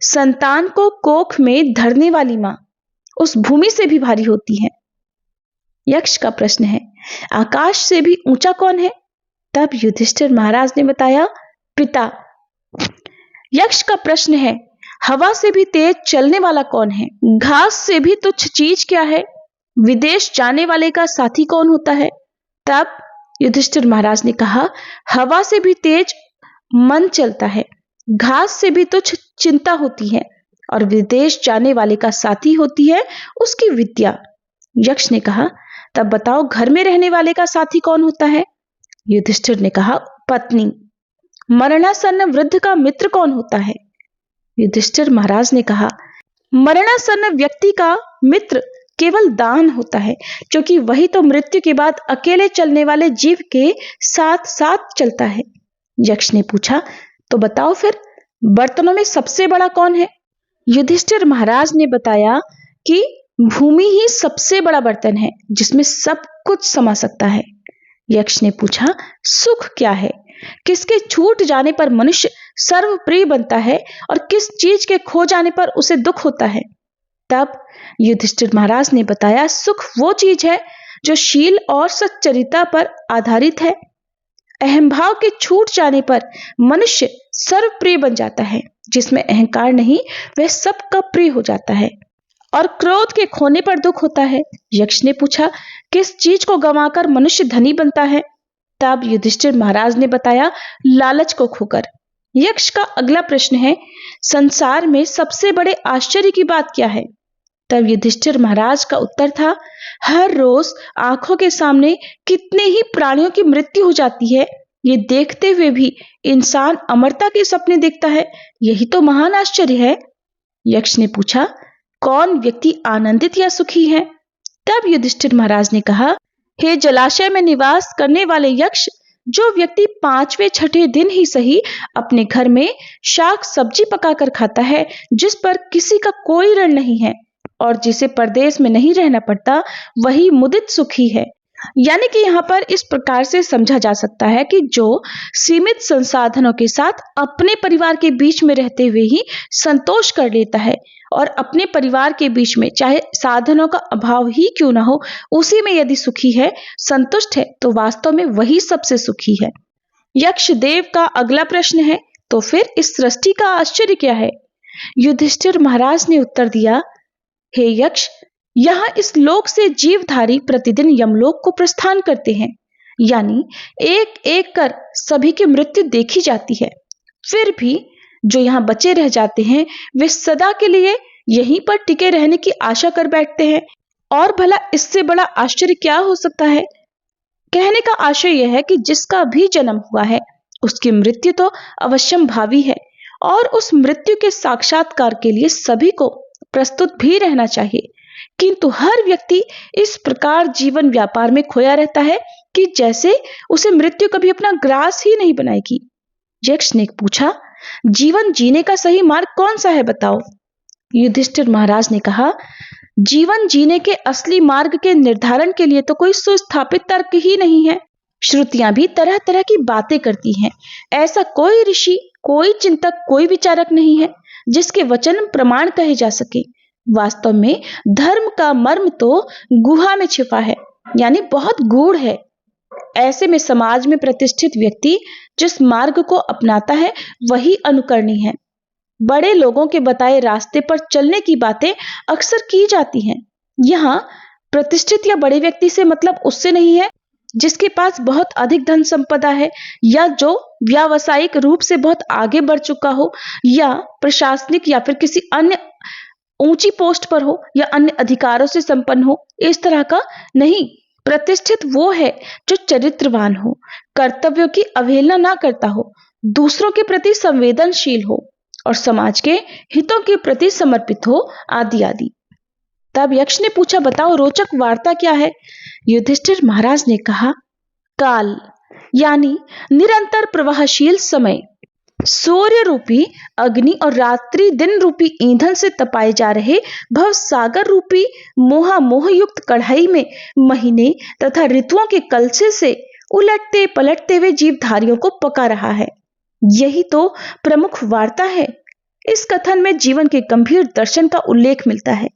संतान को कोख में धरने वाली मां उस भूमि से भी भारी होती है। यक्ष का प्रश्न है, आकाश से भी ऊंचा कौन है? तब युधिष्ठिर महाराज ने बताया, पिता। यक्ष का प्रश्न है, हवा से भी तेज चलने वाला कौन है? घास से भी तुच्छ चीज क्या है? विदेश जाने वाले का साथी कौन होता है? तब युधिष्ठिर महाराज ने कहा, हवा से भी तेज मन चलता है, घास से भी तुच्छ चिंता होती है और विदेश जाने वाले का साथी होती है उसकी विद्या। यक्ष ने कहा, तब बताओ घर में रहने वाले का साथी कौन होता है? युधिष्ठिर ने कहा, पत्नी। मरणासन्न वृद्ध का मित्र कौन होता है? युधिष्ठिर महाराज ने कहा, मरणासन्न व्यक्ति का मित्र केवल दान होता है, क्योंकि वही तो मृत्यु के बाद अकेले चलने वाले जीव के साथ साथ चलता है। यक्ष ने पूछा, तो बताओ फिर बर्तनों में सबसे बड़ा कौन है? युधिष्ठिर महाराज ने बताया कि भूमि ही सबसे बड़ा बर्तन है, जिसमें सब कुछ समा सकता है। यक्ष ने पूछा, सुख क्या है? किसके छूट जाने पर मनुष्य सर्वप्रिय बनता है और किस चीज के खो जाने पर उसे दुख होता है? तब युधिष्ठिर महाराज ने बताया, सुख वो चीज है जो शील और सच्चरिता पर आधारित है। अहंभाव के छूट जाने पर मनुष्य सर्वप्रिय बन जाता है। जिसमें अहंकार नहीं, वह सबका प्रिय हो जाता है। और क्रोध के खोने पर दुख होता है। यक्ष ने पूछा, किस चीज को गंवाकर मनुष्य धनी बनता है? तब युधिष्ठिर महाराज ने बताया, लालच को खोकर। यक्ष का अगला प्रश्न है, संसार में सबसे बड़े आश्चर्य की बात क्या है? तब युधिष्ठिर महाराज का उत्तर था, हर रोज आंखों के सामने कितने ही प्राणियों की मृत्यु हो जाती है, ये देखते हुए भी इंसान अमरता के सपने देखता है, यही तो महान आश्चर्य है। यक्ष ने पूछा, कौन व्यक्ति आनंदित या सुखी है? तब युधिष्ठिर महाराज ने कहा, हे जलाशय में निवास करने वाले यक्ष, जो व्यक्ति 5वें 6ठे दिन ही सही अपने घर में शाक सब्जी पकाकर खाता है, जिस पर किसी का कोई ऋण नहीं है और जिसे परदेश में नहीं रहना पड़ता, वही मुदित सुखी है। यानी कि यहाँ पर इस प्रकार से समझा जा सकता है कि जो सीमित संसाधनों के साथ अपने परिवार के बीच में रहते हुए ही संतोष कर लेता है और अपने परिवार के बीच में चाहे साधनों का अभाव ही क्यों ना हो, उसी में यदि सुखी है, संतुष्ट है, तो वास्तव में वही सबसे सुखी है। यक्ष देव का अगला प्रश्न है, तो फिर इस सृष्टि का आश्चर्य क्या है? युधिष्ठिर महाराज ने उत्तर दिया, हे यक्ष, यहाँ इस लोक से जीवधारी प्रतिदिन यमलोक को प्रस्थान करते हैं, यानी एक एक कर सभी की मृत्यु देखी जाती है। फिर भी जो यहाँ बचे रह जाते हैं, वे सदा के लिए यहीं पर टिके रहने की आशा कर बैठते हैं। और भला इससे बड़ा आश्चर्य क्या हो सकता है? कहने का आशय यह है कि जिसका भी जन्म हुआ है, उसकी मृत्यु तो अवश्यम भावी है और उस मृत्यु के साक्षात्कार के लिए सभी को प्रस्तुत भी रहना चाहिए। किंतु हर व्यक्ति इस प्रकार जीवन व्यापार में खोया रहता है कि जैसे उसे मृत्यु कभी अपना ग्रास ही नहीं बनाएगी। यक्ष ने पूछा, जीवन जीने का सही मार्ग कौन सा है, बताओ? युधिष्ठिर महाराज ने कहा, जीवन जीने के असली मार्ग के निर्धारण के लिए तो कोई सुस्थापित तर्क ही नहीं है। श्रुतियां भी तरह तरह की बातें करती हैं। ऐसा कोई ऋषि, कोई चिंतक, कोई विचारक नहीं है जिसके वचन प्रमाण कहे जा सके। वास्तव में धर्म का मर्म तो गुहा में छिपा है, यानी बहुत गूढ़ है। ऐसे में समाज में प्रतिष्ठित व्यक्ति जिस मार्ग को अपनाता है, वही अनुकरणीय है। बड़े लोगों के बताए रास्ते पर चलने की बातें अक्सर की जाती हैं। यहाँ प्रतिष्ठित या बड़े व्यक्ति से मतलब उससे नहीं है जिसके पास बहुत अधिक धन संपदा है, या जो व्यावसायिक रूप से बहुत आगे बढ़ चुका हो, या प्रशासनिक या फिर किसी अन्य ऊंची पोस्ट पर हो, या अन्य अधिकारों से संपन्न हो। इस तरह का नहीं। प्रतिष्ठित वो है जो चरित्रवान हो, कर्तव्यों की अवहेलना ना करता हो, दूसरों के प्रति संवेदनशील हो और समाज के हितों के प्रति समर्पित हो, आदि आदि। तब यक्ष ने पूछा, बताओ रोचक वार्ता क्या है? युधिष्ठिर महाराज ने कहा, काल यानी निरंतर प्रवाहशील समय, सूर्य रूपी अग्नि और रात्रि दिन रूपी ईंधन से तपाए जा रहे भव सागर रूपी मोह युक्त कढ़ाई में महीने तथा ऋतुओं के कलछे से उलटते पलटते हुए जीवधारियों को पका रहा है। यही तो प्रमुख वार्ता है। इस कथन में जीवन के गंभीर दर्शन का उल्लेख मिलता है।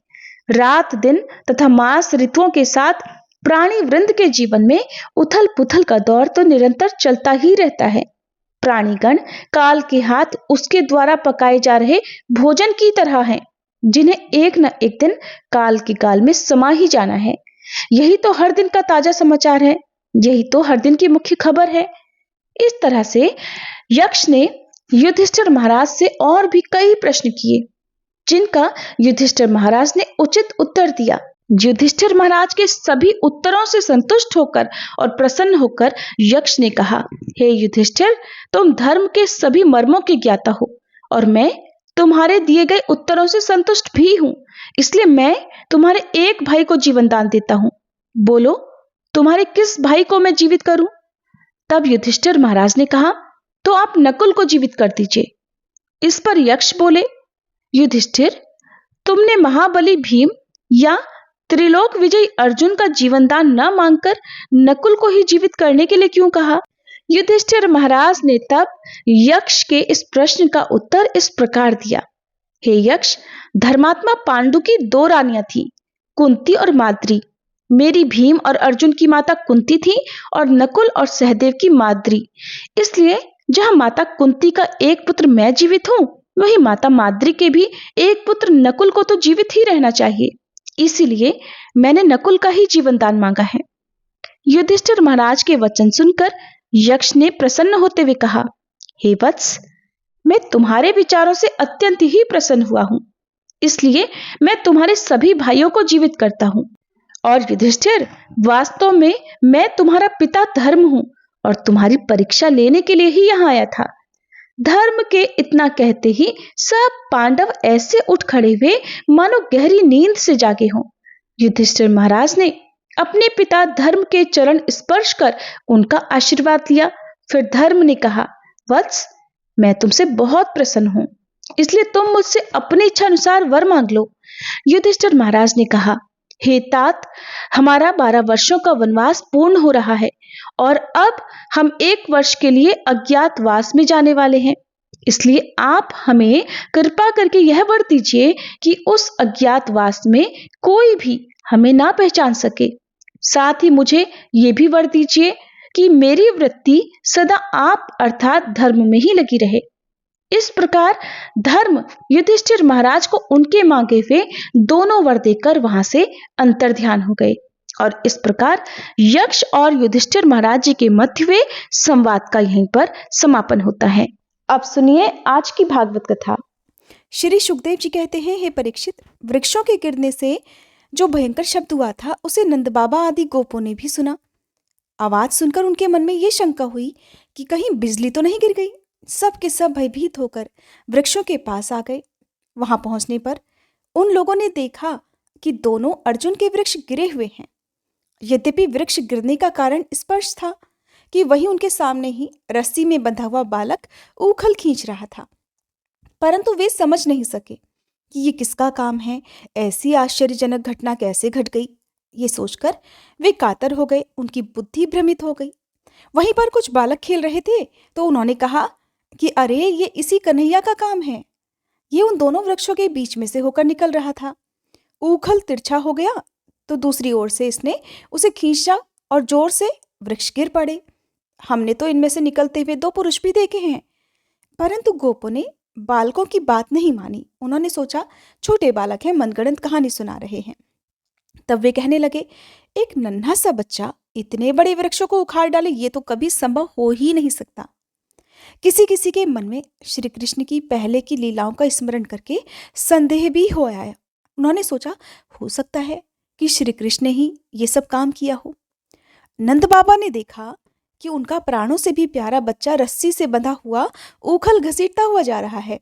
रात दिन तथा मास ऋतुओं के साथ प्राणी वृंद के जीवन में उथल पुथल का दौर तो निरंतर चलता ही रहता है। प्राणीगण काल के हाथ उसके द्वारा पकाए जा रहे भोजन की तरह हैं, जिन्हें एक न एक दिन काल के गाल में समा ही जाना है। यही तो हर दिन का ताजा समाचार है, यही तो हर दिन की मुख्य खबर है। इस तरह से यक्ष ने युधिष्ठिर महाराज से और भी कई प्रश्न किए, जिनका युधिष्ठिर महाराज ने उचित उत्तर दिया। युधिष्ठिर महाराज के सभी उत्तरों से संतुष्ट होकर और प्रसन्न होकर यक्ष ने कहा, हे युधिष्ठिर, तुम धर्म के सभी मर्मों के ज्ञाता हो और मैं तुम्हारे दिए गए उत्तरों से संतुष्ट भी हूं, इसलिए मैं तुम्हारे एक भाई को जीवन दान देता हूं। बोलो, तुम्हारे किस भाई को मैं जीवित करूं? तब युधिष्ठिर महाराज ने कहा, तो आप नकुल को जीवित कर दीजिए। इस पर यक्ष बोले, युधिष्ठिर, तुमने महाबली भीम या त्रिलोक विजयी अर्जुन का जीवन दान न मांगकर नकुल को ही जीवित करने के लिए क्यों कहा? युधिष्ठिर महाराज ने तब यक्ष के इस प्रश्न का उत्तर इस प्रकार दिया, हे यक्ष, धर्मात्मा पांडु की 2 रानियां थी, कुंती और माद्री। मेरी भीम और अर्जुन की माता कुंती थी और नकुल और सहदेव की माद्री। इसलिए जहां माता कुंती का एक पुत्र मैं जीवित हूं, वही माता माद्री के भी एक पुत्र नकुल को तो जीवित ही रहना चाहिए। इसीलिए मैंने नकुल का ही जीवन दान मांगा है। युधिष्ठिर महाराज के वचन सुनकर यक्ष ने प्रसन्न होते हुए कहा, हे वत्स, मैं तुम्हारे विचारों से अत्यंत ही प्रसन्न हुआ हूं, इसलिए मैं तुम्हारे सभी भाइयों को जीवित करता हूं। और युधिष्ठिर, वास्तव में मैं तुम्हारा पिता धर्म हूं और तुम्हारी परीक्षा लेने के लिए ही यहां आया था। धर्म के इतना कहते ही सब पांडव ऐसे उठ खड़े हुए मानो गहरी नींद से जागे हों। युधिष्ठिर महाराज ने अपने पिता धर्म के चरण स्पर्श कर उनका आशीर्वाद लिया। फिर धर्म ने कहा, वत्स, मैं तुमसे बहुत प्रसन्न हूं, इसलिए तुम मुझसे अपनी इच्छा अनुसार वर मांग लो। युधिष्ठिर महाराज ने कहा, हे तात, हमारा 12 वर्षों का वनवास पूर्ण हो रहा है और अब हम 1 वर्ष के लिए अज्ञातवास में जाने वाले हैं। इसलिए आप हमें कृपा करके यह वर दीजिए कि उस अज्ञातवास में कोई भी हमें ना पहचान सके। साथ ही मुझे यह भी वर दीजिए कि मेरी वृत्ति सदा आप अर्थात धर्म में ही लगी रहे। इस प्रकार धर्म युधिष्ठिर महाराज को उनके मांगे हुए दोनों वर देकर वहां से अंतर्ध्यान हो गए। और इस प्रकार यक्ष और युधिष्ठिर महाराज जी के मध्य हुए संवाद का यहीं पर समापन होता है। अब सुनिए आज की भागवत कथा। श्री सुखदेव जी कहते हैं, हे परीक्षित, वृक्षों के गिरने से जो भयंकर शब्द हुआ था उसे नंद बाबा आदि गोपों ने भी सुना। आवाज सुनकर उनके मन में ये शंका हुई कि कहीं बिजली तो नहीं गिर गई। सब के सब भयभीत होकर वृक्षों के पास आ गए। वहां पहुंचने पर उन लोगों ने देखा कि दोनों अर्जुन के वृक्ष गिरे हुए हैं। यद्यपि वृक्ष गिरने का कारण स्पष्ट था कि वही उनके सामने ही रस्सी में बंधा हुआ बालक ऊखल खींच रहा था, परंतु वे समझ नहीं सके कि ये किसका काम है, ऐसी आश्चर्यजनक घटना कैसे घट गई। ये सोचकर वे कातर हो गए, उनकी बुद्धि भ्रमित हो गई। वहीं पर कुछ बालक खेल रहे थे तो उन्होंने कहा कि अरे, ये इसी कन्हैया का काम है। ये उन दोनों वृक्षों के बीच में से होकर निकल रहा था। ऊखल तिरछा हो गया तो दूसरी ओर से इसने उसे खींचा और जोर से वृक्ष गिर पड़े। हमने तो इनमें से निकलते हुए 2 पुरुष भी देखे हैं। परंतु गोपों ने बालकों की बात नहीं मानी। उन्होंने सोचा छोटे बालक हैं, मनगढ़ंत कहानी सुना रहे हैं। तब वे कहने लगे, एक नन्हा सा बच्चा इतने बड़े वृक्षों को उखाड़ डाले, ये तो कभी संभव हो ही नहीं सकता। किसी किसी के मन में श्री कृष्ण की पहले की लीलाओं का स्मरण करके संदेह भी हो आया। उन्होंने सोचा हो सकता है कि श्री कृष्ण ने ही ये सब काम किया हो। नंद बाबा ने देखा कि उनका प्राणों से भी प्यारा बच्चा रस्सी से बंधा हुआ ऊखल घसीटता हुआ जा रहा है।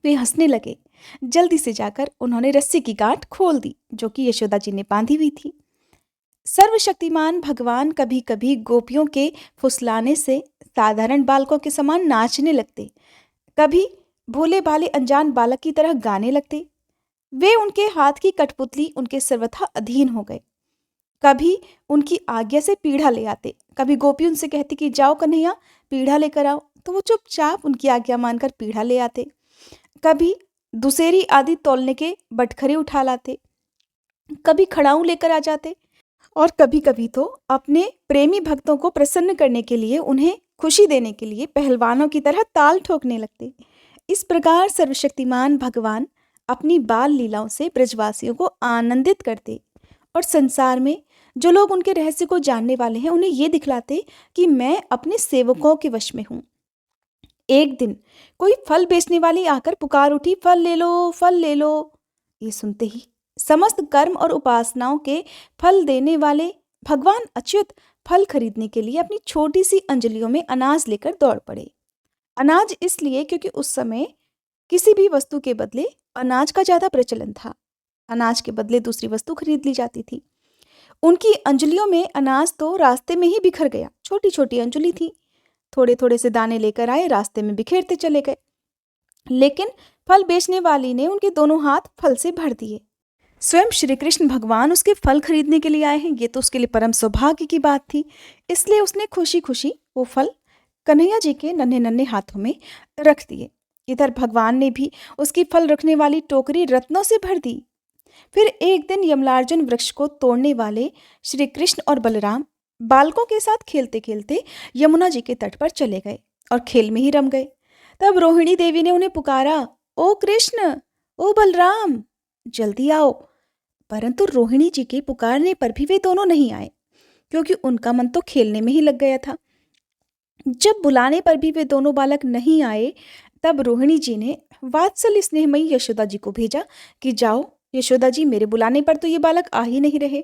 वे हंसने लगे। जल्दी से जाकर उन्होंने रस्सी की गांठ खोल दी जो कि यशोदा जी ने बांधी हुई थी। सर्वशक्तिमान भगवान कभी कभी गोपियों के फुसलाने से साधारण बालकों के समान नाचने लगते, कभी भोले भाले अनजान बालक की तरह गाने लगते। वे उनके हाथ की कठपुतली उनके सर्वथा अधीन हो गए। कभी उनकी आज्ञा से पीढ़ा ले आते, कभी गोपी उनसे कहती कि जाओ कन्हैया पीढ़ा लेकर आओ, तो वो चुपचाप उनकी आज्ञा मानकर पीढ़ा ले आते। कभी दुसेरी आदि तौलने के बटखरे उठा लाते, कभी खड़ाऊ लेकर आ जाते और कभी कभी तो अपने प्रेमी भक्तों को प्रसन्न करने के लिए, उन्हें खुशी देने के लिए पहलवानों की तरह ताल ठोकने लगते। इस प्रकार सर्वशक्तिमान भगवान अपनी बाल लीलाओं से ब्रजवासियों को आनंदित करते और संसार में जो लोग उनके रहस्य को जानने वाले हैं उन्हें ये दिखलाते कि मैं अपने सेवकों के वश में हूँ। एक दिन कोई फल बेचने वाली आकर पुकार उठी, फल ले लो, फल ले लो। ये सुनते ही समस्त कर्म और उपासनाओं के फल देने वाले भगवान अच्युत फल खरीदने के लिए अपनी छोटी सी अंजलियों में अनाज लेकर दौड़ पड़े। अनाज इसलिए क्योंकि उस समय किसी भी वस्तु के बदले अनाज का ज़्यादा प्रचलन था। अनाज के बदले दूसरी वस्तु खरीद ली जाती थी। उनकी अंजलियों में अनाज तो रास्ते में ही बिखर गया। छोटी छोटी अंजलि थी, थोड़े थोड़े से दाने लेकर आए, रास्ते में बिखेरते चले गए। लेकिन फल बेचने वाली ने उनके दोनों हाथ फल से भर दिए। स्वयं श्री कृष्ण भगवान उसके फल खरीदने के लिए आए हैं, ये तो उसके लिए परम सौभाग्य की बात थी। इसलिए उसने खुशी खुशी वो फल कन्हैया जी के नन्हे नन्हे हाथों में रख दिए। इधर भगवान ने भी उसकी फल रखने वाली टोकरी रत्नों से भर दी। फिर एक दिन यमलार्जुन वृक्ष को तोड़ने वाले श्री कृष्ण और बलराम बालकों के साथ खेलते खेलते यमुना जी के तट पर चले गए और खेल में ही रम गए। तब रोहिणी देवी ने उन्हें पुकारा, ओ कृष्ण, ओ बलराम, जल्दी आओ। परंतु रोहिणी जी के पुकारने पर भी वे दोनों नहीं आए, क्योंकि उनका मन तो खेलने में ही लग गया था। जब बुलाने पर भी वे दोनों बालक नहीं आए, तब रोहिणी जी ने वात्सल्य स्नेहमयी यशोदा जी को भेजा कि जाओ यशोदा जी, मेरे बुलाने पर तो ये बालक आ ही नहीं रहे।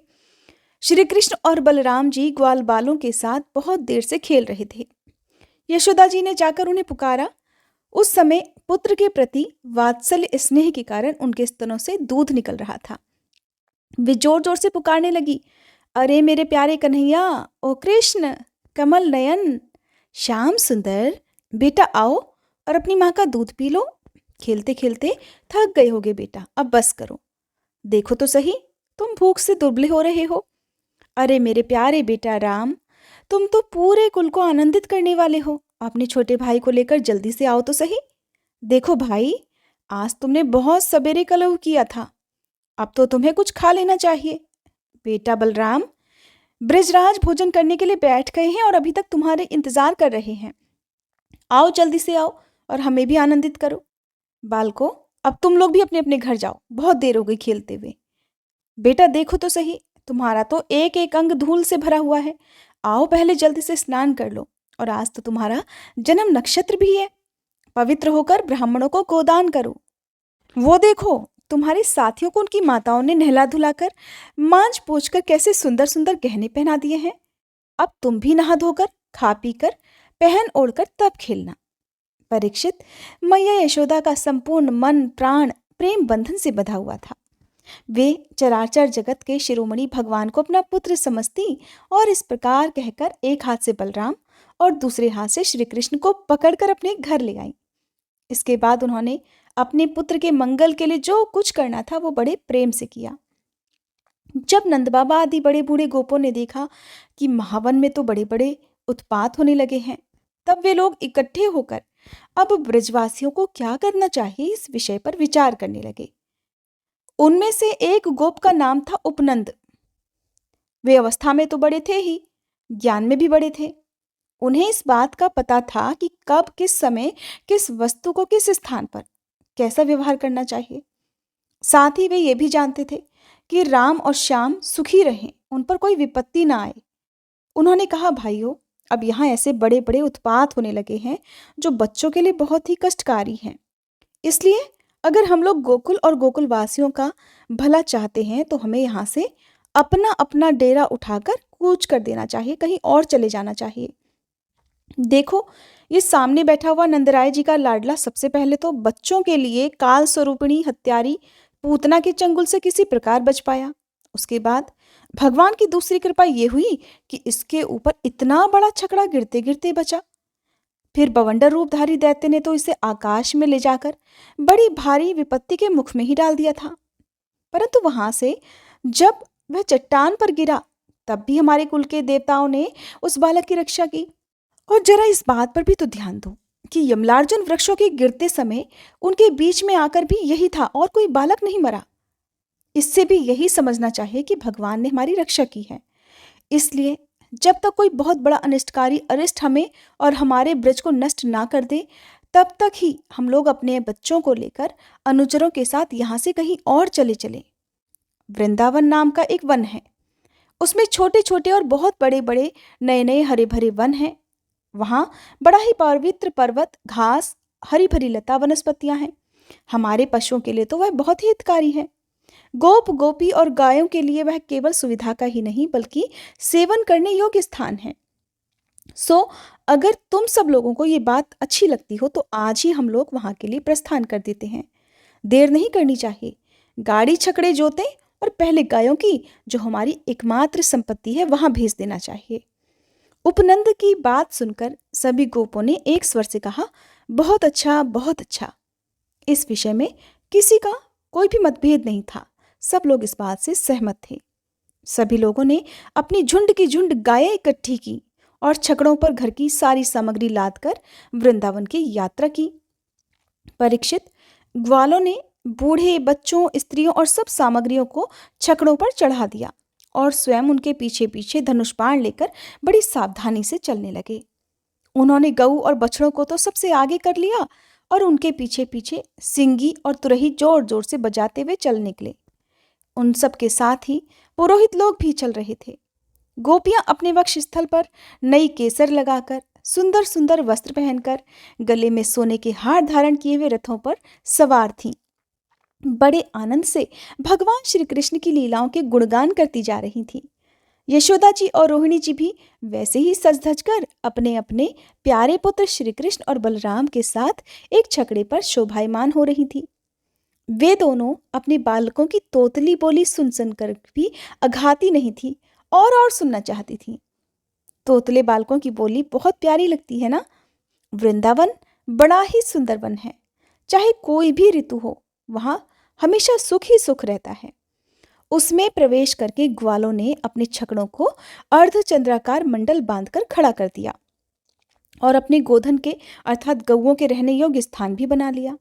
श्री कृष्ण और बलराम जी ग्वाल बालों के साथ बहुत देर से खेल रहे थे। यशोदा जी ने जाकर उन्हें पुकारा। उस समय पुत्र के प्रति वात्सल्य स्नेह के कारण उनके स्तनों से दूध निकल रहा था। वे जोर जोर से पुकारने लगी, अरे मेरे प्यारे कन्हैया, ओ कृष्ण, कमल नयन, श्याम सुंदर, बेटा आओ और अपनी माँ का दूध पी लो। खेलते खेलते थक गए होगे बेटा, अब बस करो। देखो तो सही, तुम भूख से दुबले हो रहे हो। अरे मेरे प्यारे बेटा राम, तुम तो पूरे कुल को आनंदित करने वाले हो। अपने छोटे भाई को लेकर जल्दी से आओ तो सही। देखो भाई, आज तुमने बहुत सवेरे कलह किया था, अब तो तुम्हें कुछ खा लेना चाहिए। बेटा बलराम, ब्रजराज भोजन करने के लिए बैठ गए हैं और अभी तक तुम्हारे इंतजार कर रहे हैं। आओ जल्दी से आओ और हमें भी आनंदित करो। बालको, अब तुम लोग भी अपने अपने घर जाओ, बहुत देर हो गई खेलते हुए। बेटा देखो तो सही, तुम्हारा तो एक एक अंग धूल से भरा हुआ है। आओ पहले जल्दी से स्नान कर लो, और आज तो तुम्हारा जन्म नक्षत्र भी है। पवित्र होकर ब्राह्मणों को गोदान करो। वो देखो, तुम्हारे साथियों को उनकी माताओं ने नहला धुलाकर मांझ पोंछकर कैसे सुंदर सुंदर गहने पहना दिए हैं। अब तुम भी नहा धोकर, खा पीकर, पहन ओढ़कर तब खेलना। परीक्षित, मैया यशोदा का संपूर्ण मन प्राण प्रेम बंधन से बंधा हुआ था। वे चराचर जगत के शिरोमणि भगवान को अपना पुत्र समझती और इस प्रकार कहकर एक हाथ से बलराम और दूसरे हाथ से श्री कृष्ण को पकड़कर अपने घर ले आई। इसके बाद उन्होंने अपने पुत्र के मंगल के लिए जो कुछ करना था वो बड़े प्रेम से किया। जब नंद बाबा आदि बड़े बूढ़े गोपों ने देखा कि महावन में तो बड़े बड़े उत्पात होने लगे हैं, तब वे लोग इकट्ठे होकर अब ब्रजवासियों को क्या करना चाहिए इस विषय पर विचार करने लगे। उनमें से एक गोप का नाम था उपनंद। वे अवस्था में तो बड़े थे ही, ज्ञान में भी बड़े थे। उन्हें इस बात का पता था कि कब, किस समय, किस वस्तु को किस स्थान पर कैसा व्यवहार करना चाहिए। साथ ही वे ये भी जानते थे कि राम और श्याम सुखी रहें, उन पर कोई विपत्ति ना आए। उन्होंने कहा, भाइयों, अब यहाँ ऐसे बड़े बड़े उत्पात होने लगे हैं जो बच्चों के लिए बहुत ही कष्टकारी हैं। इसलिए अगर हम लोग गोकुल और गोकुल वासियों का भला चाहते हैं तो हमें यहाँ से अपना अपना डेरा उठाकर कूच कर देना चाहिए, कहीं और चले जाना चाहिए। देखो, ये सामने बैठा हुआ नंदराय जी का लाडला सबसे पहले तो बच्चों के लिए काल स्वरूपिणी हत्यारी पूतना के चंगुल से किसी प्रकार बच पाया। उसके बाद भगवान की दूसरी कृपा ये हुई कि इसके ऊपर इतना बड़ा छकड़ा गिरते गिरते बचा। फिर बवंडर रूपधारी दैत्य ने तो इसे आकाश में ले जाकर बड़ी भारी विपत्ति के मुख में ही डाल दिया था। परंतु वहां से जब वह चट्टान पर गिरा, तब भी हमारे कुल के देवताओं ने उस बालक की रक्षा की। और जरा इस बात पर भी तो ध्यान दो कि यमलार्जुन वृक्षों के गिरते समय उनके बीच में आकर भी यही था और कोई बालक नहीं मरा। इससे भी यही समझना चाहिए कि भगवान ने हमारी रक्षा की है। इसलिए जब तक कोई बहुत बड़ा अनिष्टकारी अरिष्ट हमें और हमारे ब्रज को नष्ट ना कर दे, तब तक ही हम लोग अपने बच्चों को लेकर अनुचरों के साथ यहाँ से कहीं और चले चले। वृंदावन नाम का एक वन है, उसमें छोटे छोटे और बहुत बड़े बड़े नए नए हरे भरे वन हैं। वहाँ बड़ा ही पवित्र पर्वत, घास, हरी भरी लता वनस्पतियां हैं। हमारे पशुओं के लिए तो वह बहुत ही हितकारी है। गोप गोपी और गायों के लिए वह केवल सुविधा का ही नहीं बल्कि सेवन करने योग्य स्थान है। अगर तुम सब लोगों को ये बात अच्छी लगती हो तो आज ही हम लोग वहाँ के लिए प्रस्थान कर देते हैं। देर नहीं करनी चाहिए। गाड़ी छकड़े जोतें और पहले गायों की, जो हमारी एकमात्र संपत्ति है, वहां भेज देना चाहिए। उपनंद की बात सुनकर सभी गोपों ने एक स्वर से कहा, बहुत अच्छा, बहुत अच्छा। इस विषय में किसी का कोई भी मतभेद नहीं था। सब लोग इस बात से सहमत थे। सभी लोगों ने अपनी झुंड की झुंड गायें इकट्ठी की और छकड़ों पर घर की सारी सामग्री लादकर वृंदावन की यात्रा की। परीक्षित, ग्वालों ने बूढ़े, बच्चों, स्त्रियों और सब सामग्रियों को छकड़ों पर चढ़ा दिया और स्वयं उनके पीछे पीछे धनुष बाण लेकर बड़ी सावधानी से चलने लगे। उन्होंने गऊ और बछड़ों को तो सबसे आगे कर लिया और उनके पीछे पीछे सिंगी और तुरही जोर जोर से बजाते हुए चल निकले। उन सब के साथ ही पुरोहित लोग भी चल रहे थे। गोपियां अपने वक्ष स्थल पर नई केसर लगाकर, सुंदर सुंदर वस्त्र पहनकर, गले में सोने के हार धारण किए हुए रथों पर सवार थीं। बड़े आनंद से भगवान श्री कृष्ण की लीलाओं के गुणगान करती जा रही थीं। यशोदा जी और रोहिणी जी भी वैसे ही सज धज कर अपने अपने प्यारे पुत्र श्री कृष्ण और बलराम के साथ एक छकड़े पर शोभायमान हो रही थी। वे दोनों अपने बालकों की तोतली बोली सुन सुनकर भी अघाती नहीं थी और सुनना चाहती थी। तोतले बालकों की बोली बहुत प्यारी लगती है ना। वृंदावन बड़ा ही सुंदर वन है। चाहे कोई भी ऋतु हो, वहां हमेशा सुख ही सुख रहता है। उसमें प्रवेश करके ग्वालों ने अपने छकड़ों को अर्धचंद्राकार मंडल बांधकर खड़ा कर दिया और अपने गोधन के अर्थात गौओं के रहने योग्य स्थान भी बना लिया।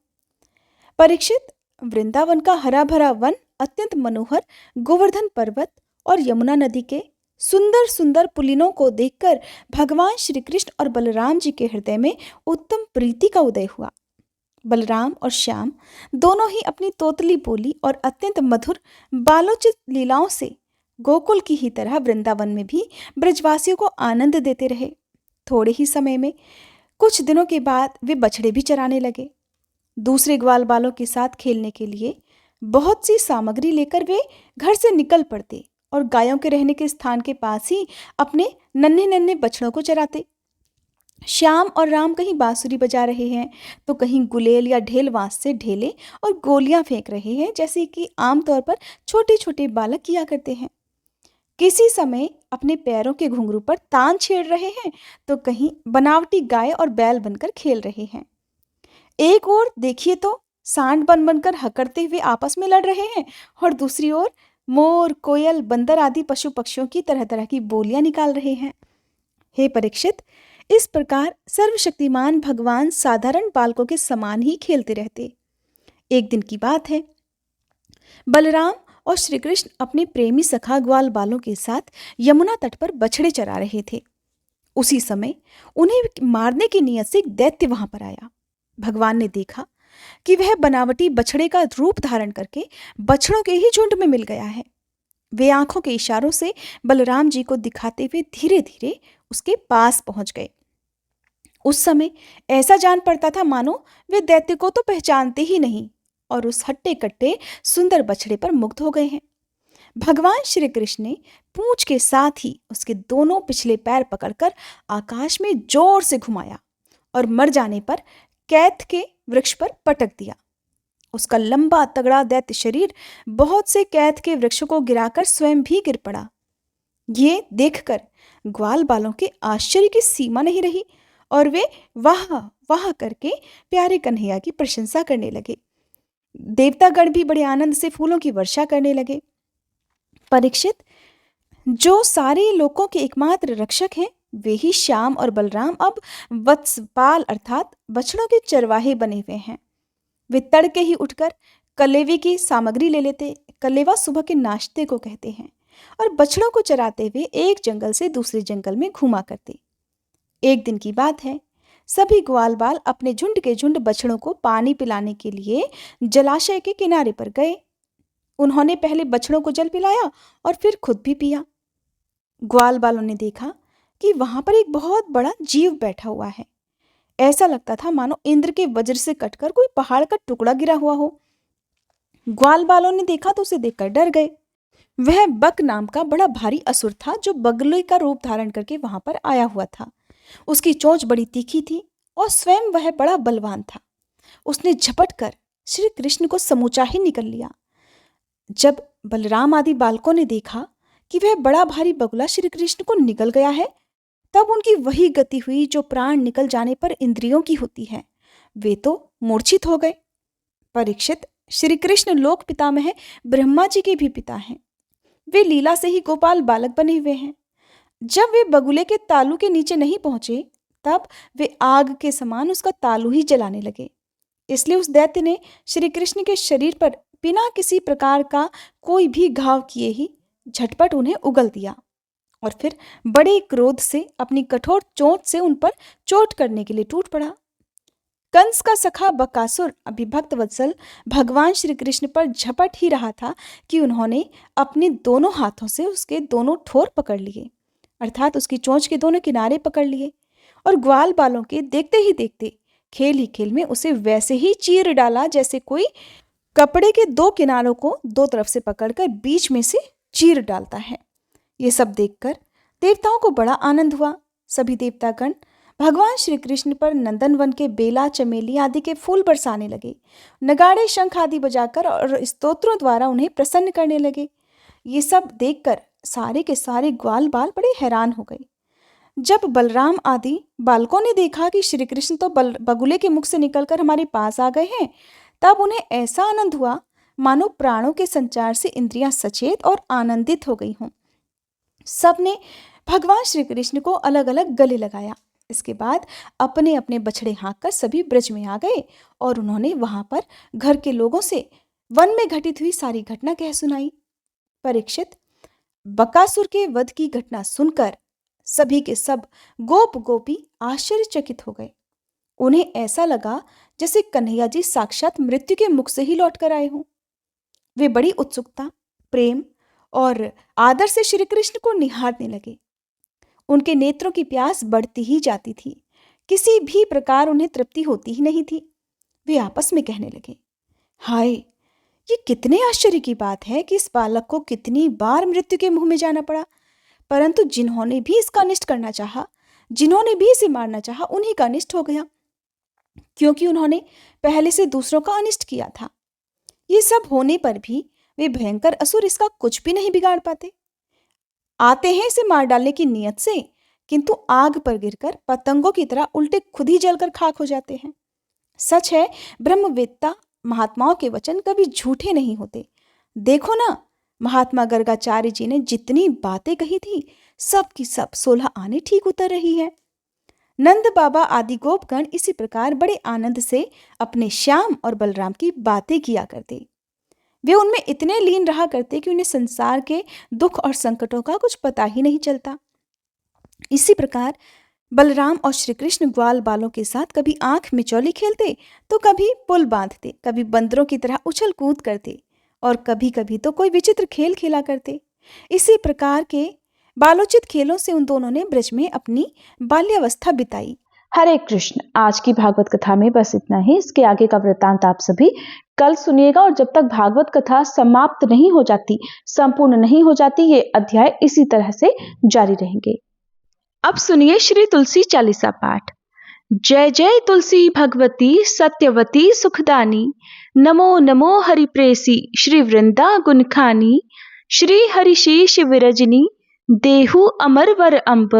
परीक्षित, वृंदावन का हरा भरा वन अत्यंत मनोहर गोवर्धन पर्वत और यमुना नदी के सुंदर सुंदर पुलिनों को देखकर भगवान श्री कृष्ण और बलराम जी के हृदय में उत्तम प्रीति का उदय हुआ। बलराम और श्याम दोनों ही अपनी तोतली बोली और अत्यंत मधुर बालोचित लीलाओं से गोकुल की ही तरह वृंदावन में भी ब्रजवासियों को आनंद देते रहे। थोड़े ही समय में, कुछ दिनों के बाद, वे बछड़े भी चराने लगे। दूसरे ग्वाल बालों के साथ खेलने के लिए बहुत सी सामग्री लेकर वे घर से निकल पड़ते और गायों के रहने के स्थान के पास ही अपने नन्हे नन्हे बछड़ों को चराते। श्याम और राम कहीं बांसुरी बजा रहे हैं तो कहीं गुलेल या ढेल बांस से ढेले और गोलियां फेंक रहे हैं, जैसे कि आमतौर पर छोटे छोटे बालक किया करते हैं। किसी समय अपने पैरों के घुंघरू पर तान छेड़ रहे हैं तो कहीं बनावटी गाय और बैल बनकर खेल रहे हैं। एक ओर देखिए तो सांड बन बनकर हकड़ते हुए आपस में लड़ रहे हैं और दूसरी ओर मोर, कोयल, बंदर आदि पशु पक्षियों की तरह तरह की बोलियां निकाल रहे हैं। हे परीक्षित, इस प्रकार सर्वशक्तिमान भगवान साधारण बालकों के समान ही खेलते रहते। एक दिन की बात है, बलराम और श्री कृष्ण अपने प्रेमी सखा ग्वाल बालों के साथ यमुना तट पर बछड़े चरा रहे थे। उसी समय उन्हें मारने की नियत से एक दैत्य वहां पर आया। भगवान ने देखा कि वह बनावटी बछड़े का रूप धारण करके बछड़ों के ही झुंड में मिल गया है। वे आंखों के इशारों से बलराम जी को दिखाते हुए धीरे धीरे उसके पास पहुंच गए। उस समय ऐसा जान पड़ता था मानो वे दैत्य को तो पहचानते ही नहीं और उस हट्टे कट्टे सुंदर बछड़े पर मुग्ध हो गए हैं। भगवान श्री कृष्ण ने पूंछ के साथ ही उसके दोनों पिछले पैर पकड़कर आकाश में जोर से घुमाया और मर जाने पर कैथ के वृक्ष पर पटक दिया। उसका लंबा तगड़ा दैत्य शरीर बहुत से कैथ के वृक्षों को गिराकर स्वयं भी गिर पड़ा। ये देखकर ग्वाल बालों के आश्चर्य की सीमा नहीं रही और वे वाह वाह करके प्यारे कन्हैया की प्रशंसा करने लगे। देवतागण भी बड़े आनंद से फूलों की वर्षा करने लगे। परीक्षित, जो सारे लोगों के एकमात्र रक्षक हैं, वे ही श्याम और बलराम अब वत्सपाल अर्थात बछड़ों के चरवाहे बने हुए हैं। वे तड़के ही उठकर कलेवे की सामग्री ले लेते। कलेवा सुबह के नाश्ते को कहते हैं और बछड़ों को चराते हुए एक जंगल से दूसरे जंगल में घूमा करते। एक दिन की बात है, सभी ग्वाल बाल अपने झुंड के झुंड बछड़ों को पानी पिलाने के लिए जलाशय के किनारे पर गए। उन्होंने पहले बछड़ों को जल पिलाया और फिर खुद भी पिया। ग्वाल बालों ने देखा कि वहां पर एक बहुत बड़ा जीव बैठा हुआ है। ऐसा लगता था मानो इंद्र के वज्र से कटकर कोई पहाड़ का टुकड़ा गिरा हुआ हो। ग्वाल बालों ने देखा तो उसे देखकर डर गए। वह बक नाम का बड़ा भारी असुर था जो बगले का रूप धारण करके वहां पर आया हुआ था। उसकी चोंच बड़ी तीखी थी और स्वयं वह बड़ा बलवान था। उसने झपट कर श्री कृष्ण को समूचा ही निकल लिया। जब बलराम आदि बालकों ने देखा कि वह बड़ा भारी बगुला श्री कृष्ण को निकल गया है, तब उनकी वही गति हुई जो प्राण निकल जाने पर इंद्रियों की होती है। वे तो मूर्छित हो गए। परीक्षित, श्री कृष्ण लोक पितामह ब्रह्मा जी के भी पिता हैं। वे लीला से ही गोपाल बालक बने हुए हैं। जब वे बगुले के तालू के नीचे नहीं पहुंचे, तब वे आग के समान उसका तालू ही जलाने लगे। इसलिए उस दैत्य ने श्री कृष्ण के शरीर पर बिना किसी प्रकार का कोई भी घाव किए ही झटपट उन्हें उगल दिया और फिर बड़े क्रोध से अपनी कठोर चोंच से उन पर चोट करने के लिए टूट पड़ा। कंस का सखा बकासुर अभिभक्त वत्सल भगवान श्री कृष्ण पर झपट ही रहा था कि उन्होंने अपने दोनों हाथों से उसके दोनों ठोर पकड़ लिए, अर्थात उसकी चोंच के दोनों किनारे पकड़ लिए, और ग्वाल बालों के देखते ही देखते खेल ही खेल में उसे वैसे ही चीर डाला जैसे कोई कपड़े के दो किनारों को दो तरफ से पकड़कर बीच में से चीर डालता है। ये सब देखकर देवताओं को बड़ा आनंद हुआ। सभी देवतागण भगवान श्री कृष्ण पर नंदन वन के बेला, चमेली आदि के फूल बरसाने लगे, नगाड़े, शंख आदि बजाकर और स्तोत्रों द्वारा उन्हें प्रसन्न करने लगे। ये सब देखकर सारे के सारे ग्वाल बाल बड़े हैरान हो गए। जब बलराम आदि बालकों ने देखा कि श्री कृष्ण तो बगुले के मुख से निकलकर हमारे पास आ गए हैं, तब उन्हें ऐसा आनंद हुआ मानो प्राणों के संचार से इंद्रियां सचेत और आनंदित हो गई हों। सबने भगवान श्री कृष्ण को अलग अलग गले लगाया। इसके बाद अपने अपने बछड़े हाँककर सभी ब्रज में आ गए और उन्होंने वहां पर घर के लोगों से वन में घटित हुई सारी घटना कह सुनाई। परीक्षित, बकासुर के वध की घटना सुनकर सभी के सब गोप गोपी आश्चर्यचकित हो गए। उन्हें ऐसा लगा जैसे कन्हैया जी साक्षात मृत्यु के मुख से ही लौट कर आए हों। वे बड़ी उत्सुकता, प्रेम और आदर से श्री कृष्ण को निहारने लगे। उनके नेत्रों की प्यास बढ़ती ही जाती थी, किसी भी प्रकार उन्हें तृप्ति होती ही नहीं थी। वे आपस में कहने लगे, हाय, ये कितने आश्चर्य की बात है कि इस बालक को कितनी बार मृत्यु के मुंह में जाना पड़ा, परंतु जिन्होंने भी इसका अनिष्ट करना चाहा, जिन्होंने भी इसे मारना चाहा, उन्हीं का अनिष्ट हो गया, क्योंकि उन्होंने पहले से दूसरों का अनिष्ट किया था। ये सब होने पर भी वे भयंकर असुर इसका कुछ भी नहीं बिगाड़ पाते। आते हैं इसे मार डालने की नियत से, किंतु आग पर गिरकर पतंगों की तरह उल्टे खुद ही जलकर खाक हो जाते हैं। सच है, ब्रह्मवेत्ता महात्माओं के वचन कभी झूठे नहीं होते। देखो ना, महात्मा गर्गाचार्य जी ने जितनी बातें कही थी, सब की सब 16 आने ठीक उतर रही है। नंद बाबा आदि गोपगण इसी प्रकार बड़े आनंद से अपने श्याम और बलराम की बातें किया करते। वे उनमें इतने लीन रहा करते कि उन्हें संसार के दुख और संकटों का कुछ पता ही नहीं चलता। इसी प्रकार बलराम और श्री कृष्ण ग्वाल बालों के साथ कभी आंख मिचौली खेलते, तो कभी पुल बांधते, कभी बंदरों की तरह उछल कूद करते और कभी कभी तो कोई विचित्र खेल खेला करते। इसी प्रकार के बालोचित खेलों से उन दोनों ने ब्रज में अपनी बाल्यावस्था बिताई। हरे कृष्ण। आज की भागवत कथा में बस इतना ही। इसके आगे का वृत्तांत आप सभी कल सुनिएगा, और जब तक भागवत कथा समाप्त नहीं हो जाती, संपूर्ण नहीं हो जाती, ये अध्याय इसी तरह से जारी रहेंगे। अब सुनिए श्री तुलसी चालीसा पाठ। जय जय तुलसी भगवती सत्यवती सुखदानी, नमो नमो हरिप्रेसी श्री वृंदा गुणखानी, श्री हरिशीष विरजनी देहु अमर वर अम्ब,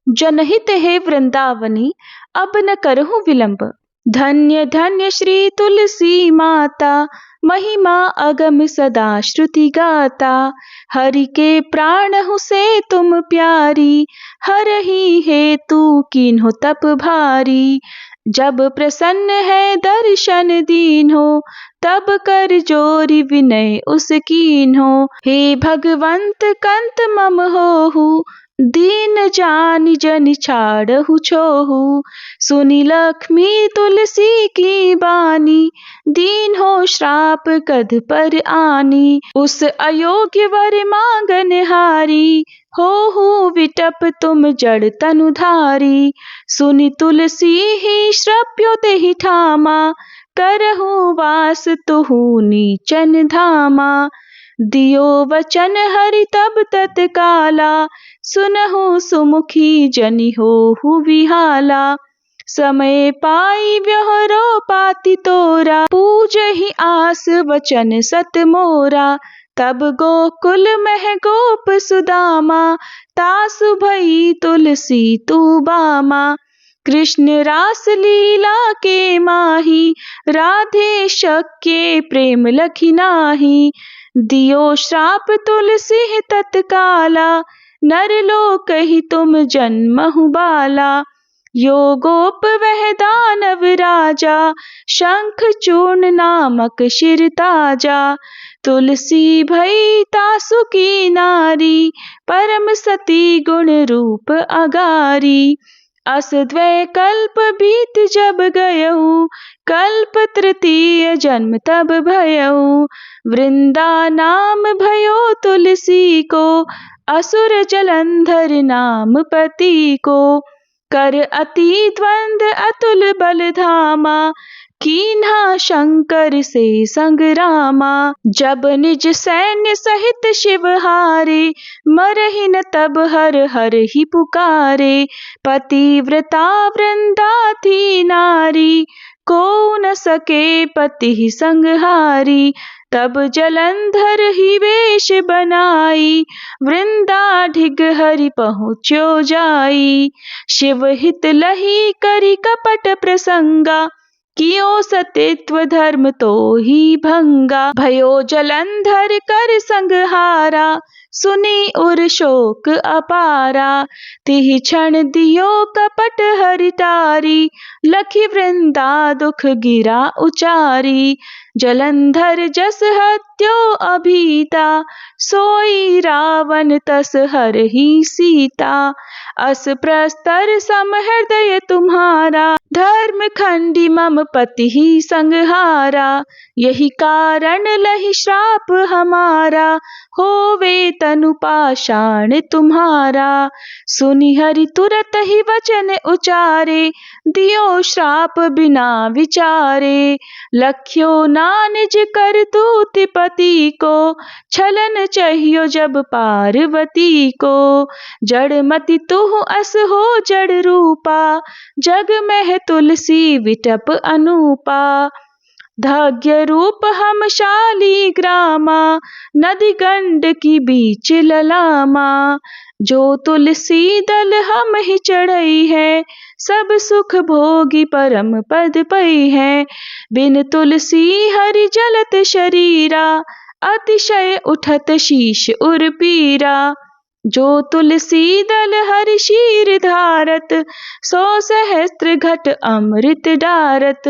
जनहित है वृंदावनी अब न करहु विलंब। धन्य धन्य श्री तुलसी माता, महिमा अगम सदा श्रुति गाता, हरि के प्राण से तुम प्यारी, हरहि हेतु कीन्हो तप भारी। जब प्रसन्न है दर्शन दीन्हो, तब कर जोरी विनय उस कीन्हो। हे भगवंत कंत मम होहु, दीन जानि जनि छाड़हु छोहु। सुनि लक्ष्मी तुलसी की बानी, दीन हो श्राप कद पर आनी। उस अयोग्य वर मांगन हारी, होहु विटप तुम जड़ तनुधारी। सुनि तुलसी ही श्रप्यो तेहि ठामा, करहु वास तुहु नीचन धामा। दियो वचन हरि तब तत्काला, सुनहु सुमुखी जनि होहु विहाला। समय पाई व्यवहारो पाति तोरा, पूजहि आस वचन सत मोरा। तब गोकुल मह गोप सुदामा, तासु भई तुलसी तू बामा। कृष्ण रास लीला के माही, राधे शक्य प्रेम लखी नाही। दियो श्राप तुलसी तत्काला, नर लोक ही तुम जन्महु बाला। यो गोप वह दानव राजा, शंख चूर्ण नामक शिर ताजा। तुलसी भई तासु की नारी, परम सती गुण रूप अगारी। अस द्वै कल्प बीत जब गयऊ, कल्प तृतीय जन्म तब भयऊ। वृंदा नाम भयो तुलसी को, असुर जलंधर नाम पति को। कर अति द्वंद अतुल बल धामा, कीन्हा शंकर से संग्रामा। जब निज सैन्य सहित शिव हारे, मरहि न तब हर हर ही पुकारे। पतिव्रता वृंदा थी नारी, को न सके पति संहारी। तब जलंधर ही वेश बनाई, वृंदा ढिग हरि पहुँच्यो जाई। शिव हित लही करी कपट प्रसंगा, कियो सतित्व धर्म तो ही भंगा। भयो जलंधर कर संहारा, सुनी उर शोक अपारा। तिहि क्षण दियो कपट हरि टारी, लखी वृंदा दुख गिरा उचारी। जलंधर जस हत्यो अभीता, सोई रावण तस हरहि सीता। अस प्रस्तर सम हृदय तुम्हारा, धर्म खंडी मम पति ही संहारा। यही कारण लहि श्राप हमारा, होवे तनु पाषाण तुम्हारा। सुनि हरि तुरत ही वचन उचारे, दियो श्राप बिना विचारे। लख्यो ना निज करतूत पति को, छलन चाहियो जब पार्वती को। जड़मति तुह अस हो जड़ रूपा, जग में तुलसी विटप अनूपा। धाग्य रूप हम शाली ग्रामा, नदी गंड की बीच ललामा। जो तुलसी दल हम ही चढ़ई है, सब सुख भोगी परम पद पई है। बिन तुलसी हरि जलत शरीरा, अतिशय उठत शीश उर पीरा। जो तुलसी दल हरि शीर धारत, सो सहस्त्र घट अमृत डारत।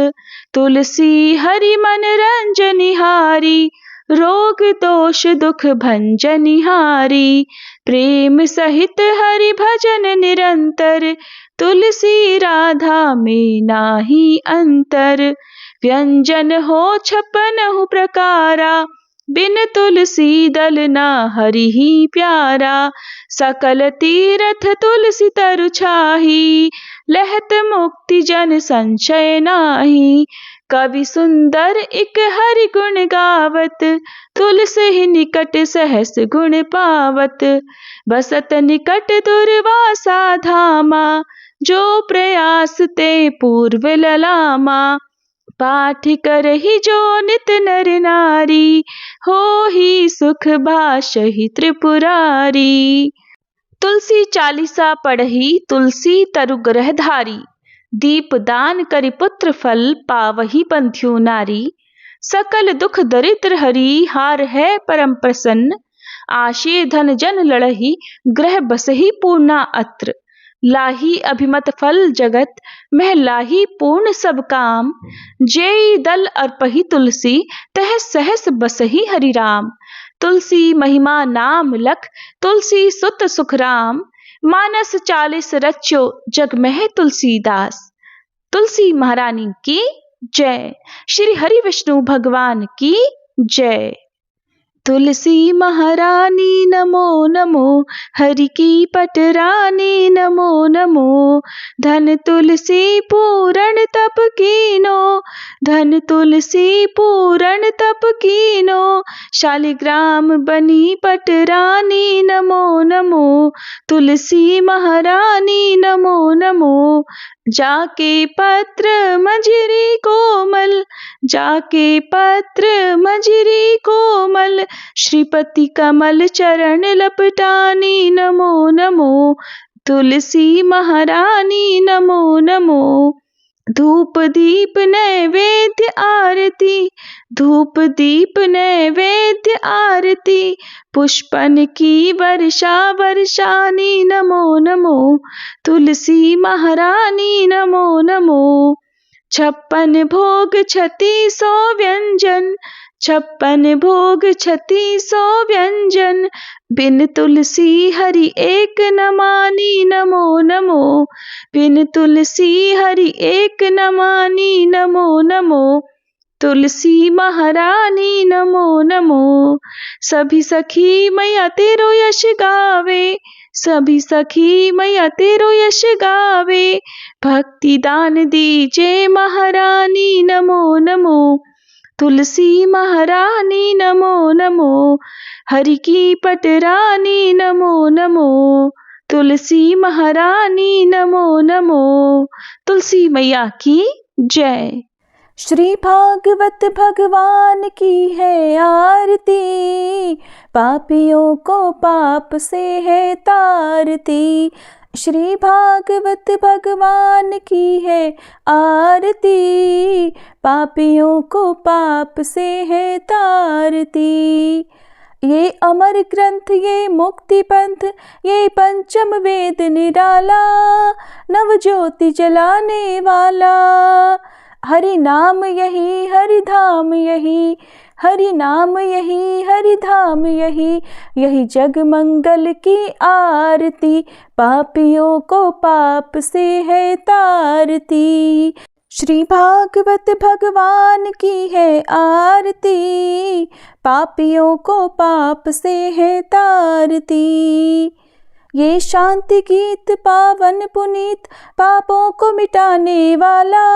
तुलसी हरि मन रंजनिहारी, रोग दोष दुख भंजनिहारी। प्रेम सहित हरि भजन निरंतर, तुलसी राधा में नाही अंतर। व्यंजन हो 56 प्रकारा, बिन तुलसी दल ना हरि ही प्यारा। सकल तीरथ तुलसी तरु छाही, लहत मुक्ति जन संशय नाही। कवि सुंदर एक हरि गुण गावत, तुलसी ही निकट सहस गुण पावत। बसत निकट दुर्वासा धामा, जो प्रयास ते पूर्व ललामा। पाठ करहि जो नित नर नारी, हो ही सुख भाषहि त्रिपुरारी। तुलसी चालीसा पढ़ही तुलसी तरु ग्रह धारी। दीप दान करि पुत्र फल पावही पंथ्यु नारी। सकल दुख दरिद्र हरि हार है परम प्रसन्न। आशे धन जन लड़ही ग्रह बसही पूर्णा अत्र। लाही अभिमत फल जगत मह लाही पूर्ण सब काम। जेई दल अर्पही तुलसी तह सहस बसही हरि राम। तुलसी महिमा नाम लख तुलसी सुत सुख राम। मानस 40 रच्यो जग मह तुलसीदास। तुलसी महारानी की जय। श्री हरि विष्णु भगवान की जय। तुलसी महारानी नमो नमो, हरि की पटरानी नमो नमो। धन तुलसी पूरण तप कीनो, धन तुलसी पूरण तप कीनो, शालिग्राम बनी पटरानी। नमो नमो तुलसी महारानी, नमो नमो। जाके पत्र मंजरी कोमल, जाके पत्र मंजरी कोमल, श्रीपति कमल चरण लपटानी। नमो नमो तुलसी महारानी, नमो नमो। धूप दीप नैवेद्य आरती, धूप दीप नैवेद्य आरती, पुष्पन की वर्षा वर्षानी। नमो नमो तुलसी महारानी, नमो नमो। 56 भोग 3600 व्यंजन, 56 भोग 3600 व्यंजन, बिन तुलसी हरि एक न मानी। नमो नमो बिन तुलसी हरि एक न मानी। नमो नमो तुलसी महारानी, नमो नमो। सभी सखी मैया तेरो यश गावे, सभी सखी मैया तेरो यश गावे, भक्ति दान दीजे महारानी। नमो नमो तुलसी महारानी, नमो नमो। हरि की पटरानी, नमो नमो तुलसी महारानी, नमो नमो। तुलसी मैया की जय। श्री भागवत भगवान की है आरती, पापियों को पाप से है तारती। श्री भागवत भगवान की है आरती, पापियों को पाप से है तारती। ये अमर ग्रंथ, ये मुक्ति पंथ, ये पंचम वेद निराला, नव ज्योति जलाने वाला। हरि नाम यही, हरि धाम यही, हरि नाम यही, हरि धाम यही, यही जग मंगल की आरती, पापियों को पाप से है तारती। श्री भागवत भगवान की है आरती, पापियों को पाप से है तारती। ये शांति गीत पावन पुनीत, पापों को मिटाने वाला,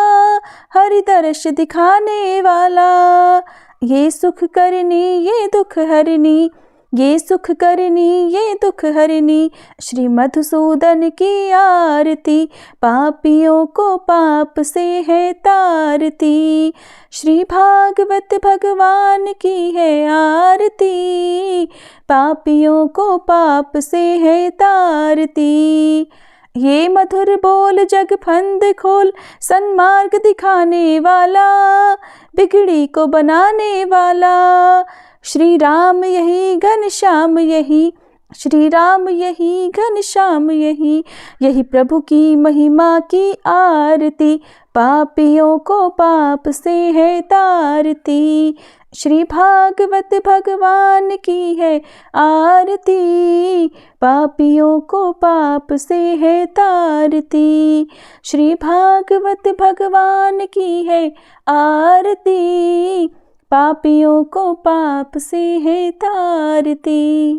हरि दर्श दिखाने वाला। ये सुख करनी, ये दुख हरनी, ये सुख करनी, ये दुख हरनी, श्री मधुसूदन की आरती, पापियों को पाप से है तारती। श्री भागवत भगवान की है आरती, पापियों को पाप से है तारती। ये मधुर बोल जग फंद खोल, सन्मार्ग दिखाने वाला, बिगड़ी को बनाने वाला। श्री राम यही घनश्याम यही, श्री राम यही घनश्याम यही, यही प्रभु की महिमा की आरती, पापियों को पाप से है तारती। श्री भागवत भगवान की है आरती, पापियों को पाप से है तारती। श्री भागवत भगवान की है आरती, पापियों को पाप से है तारती।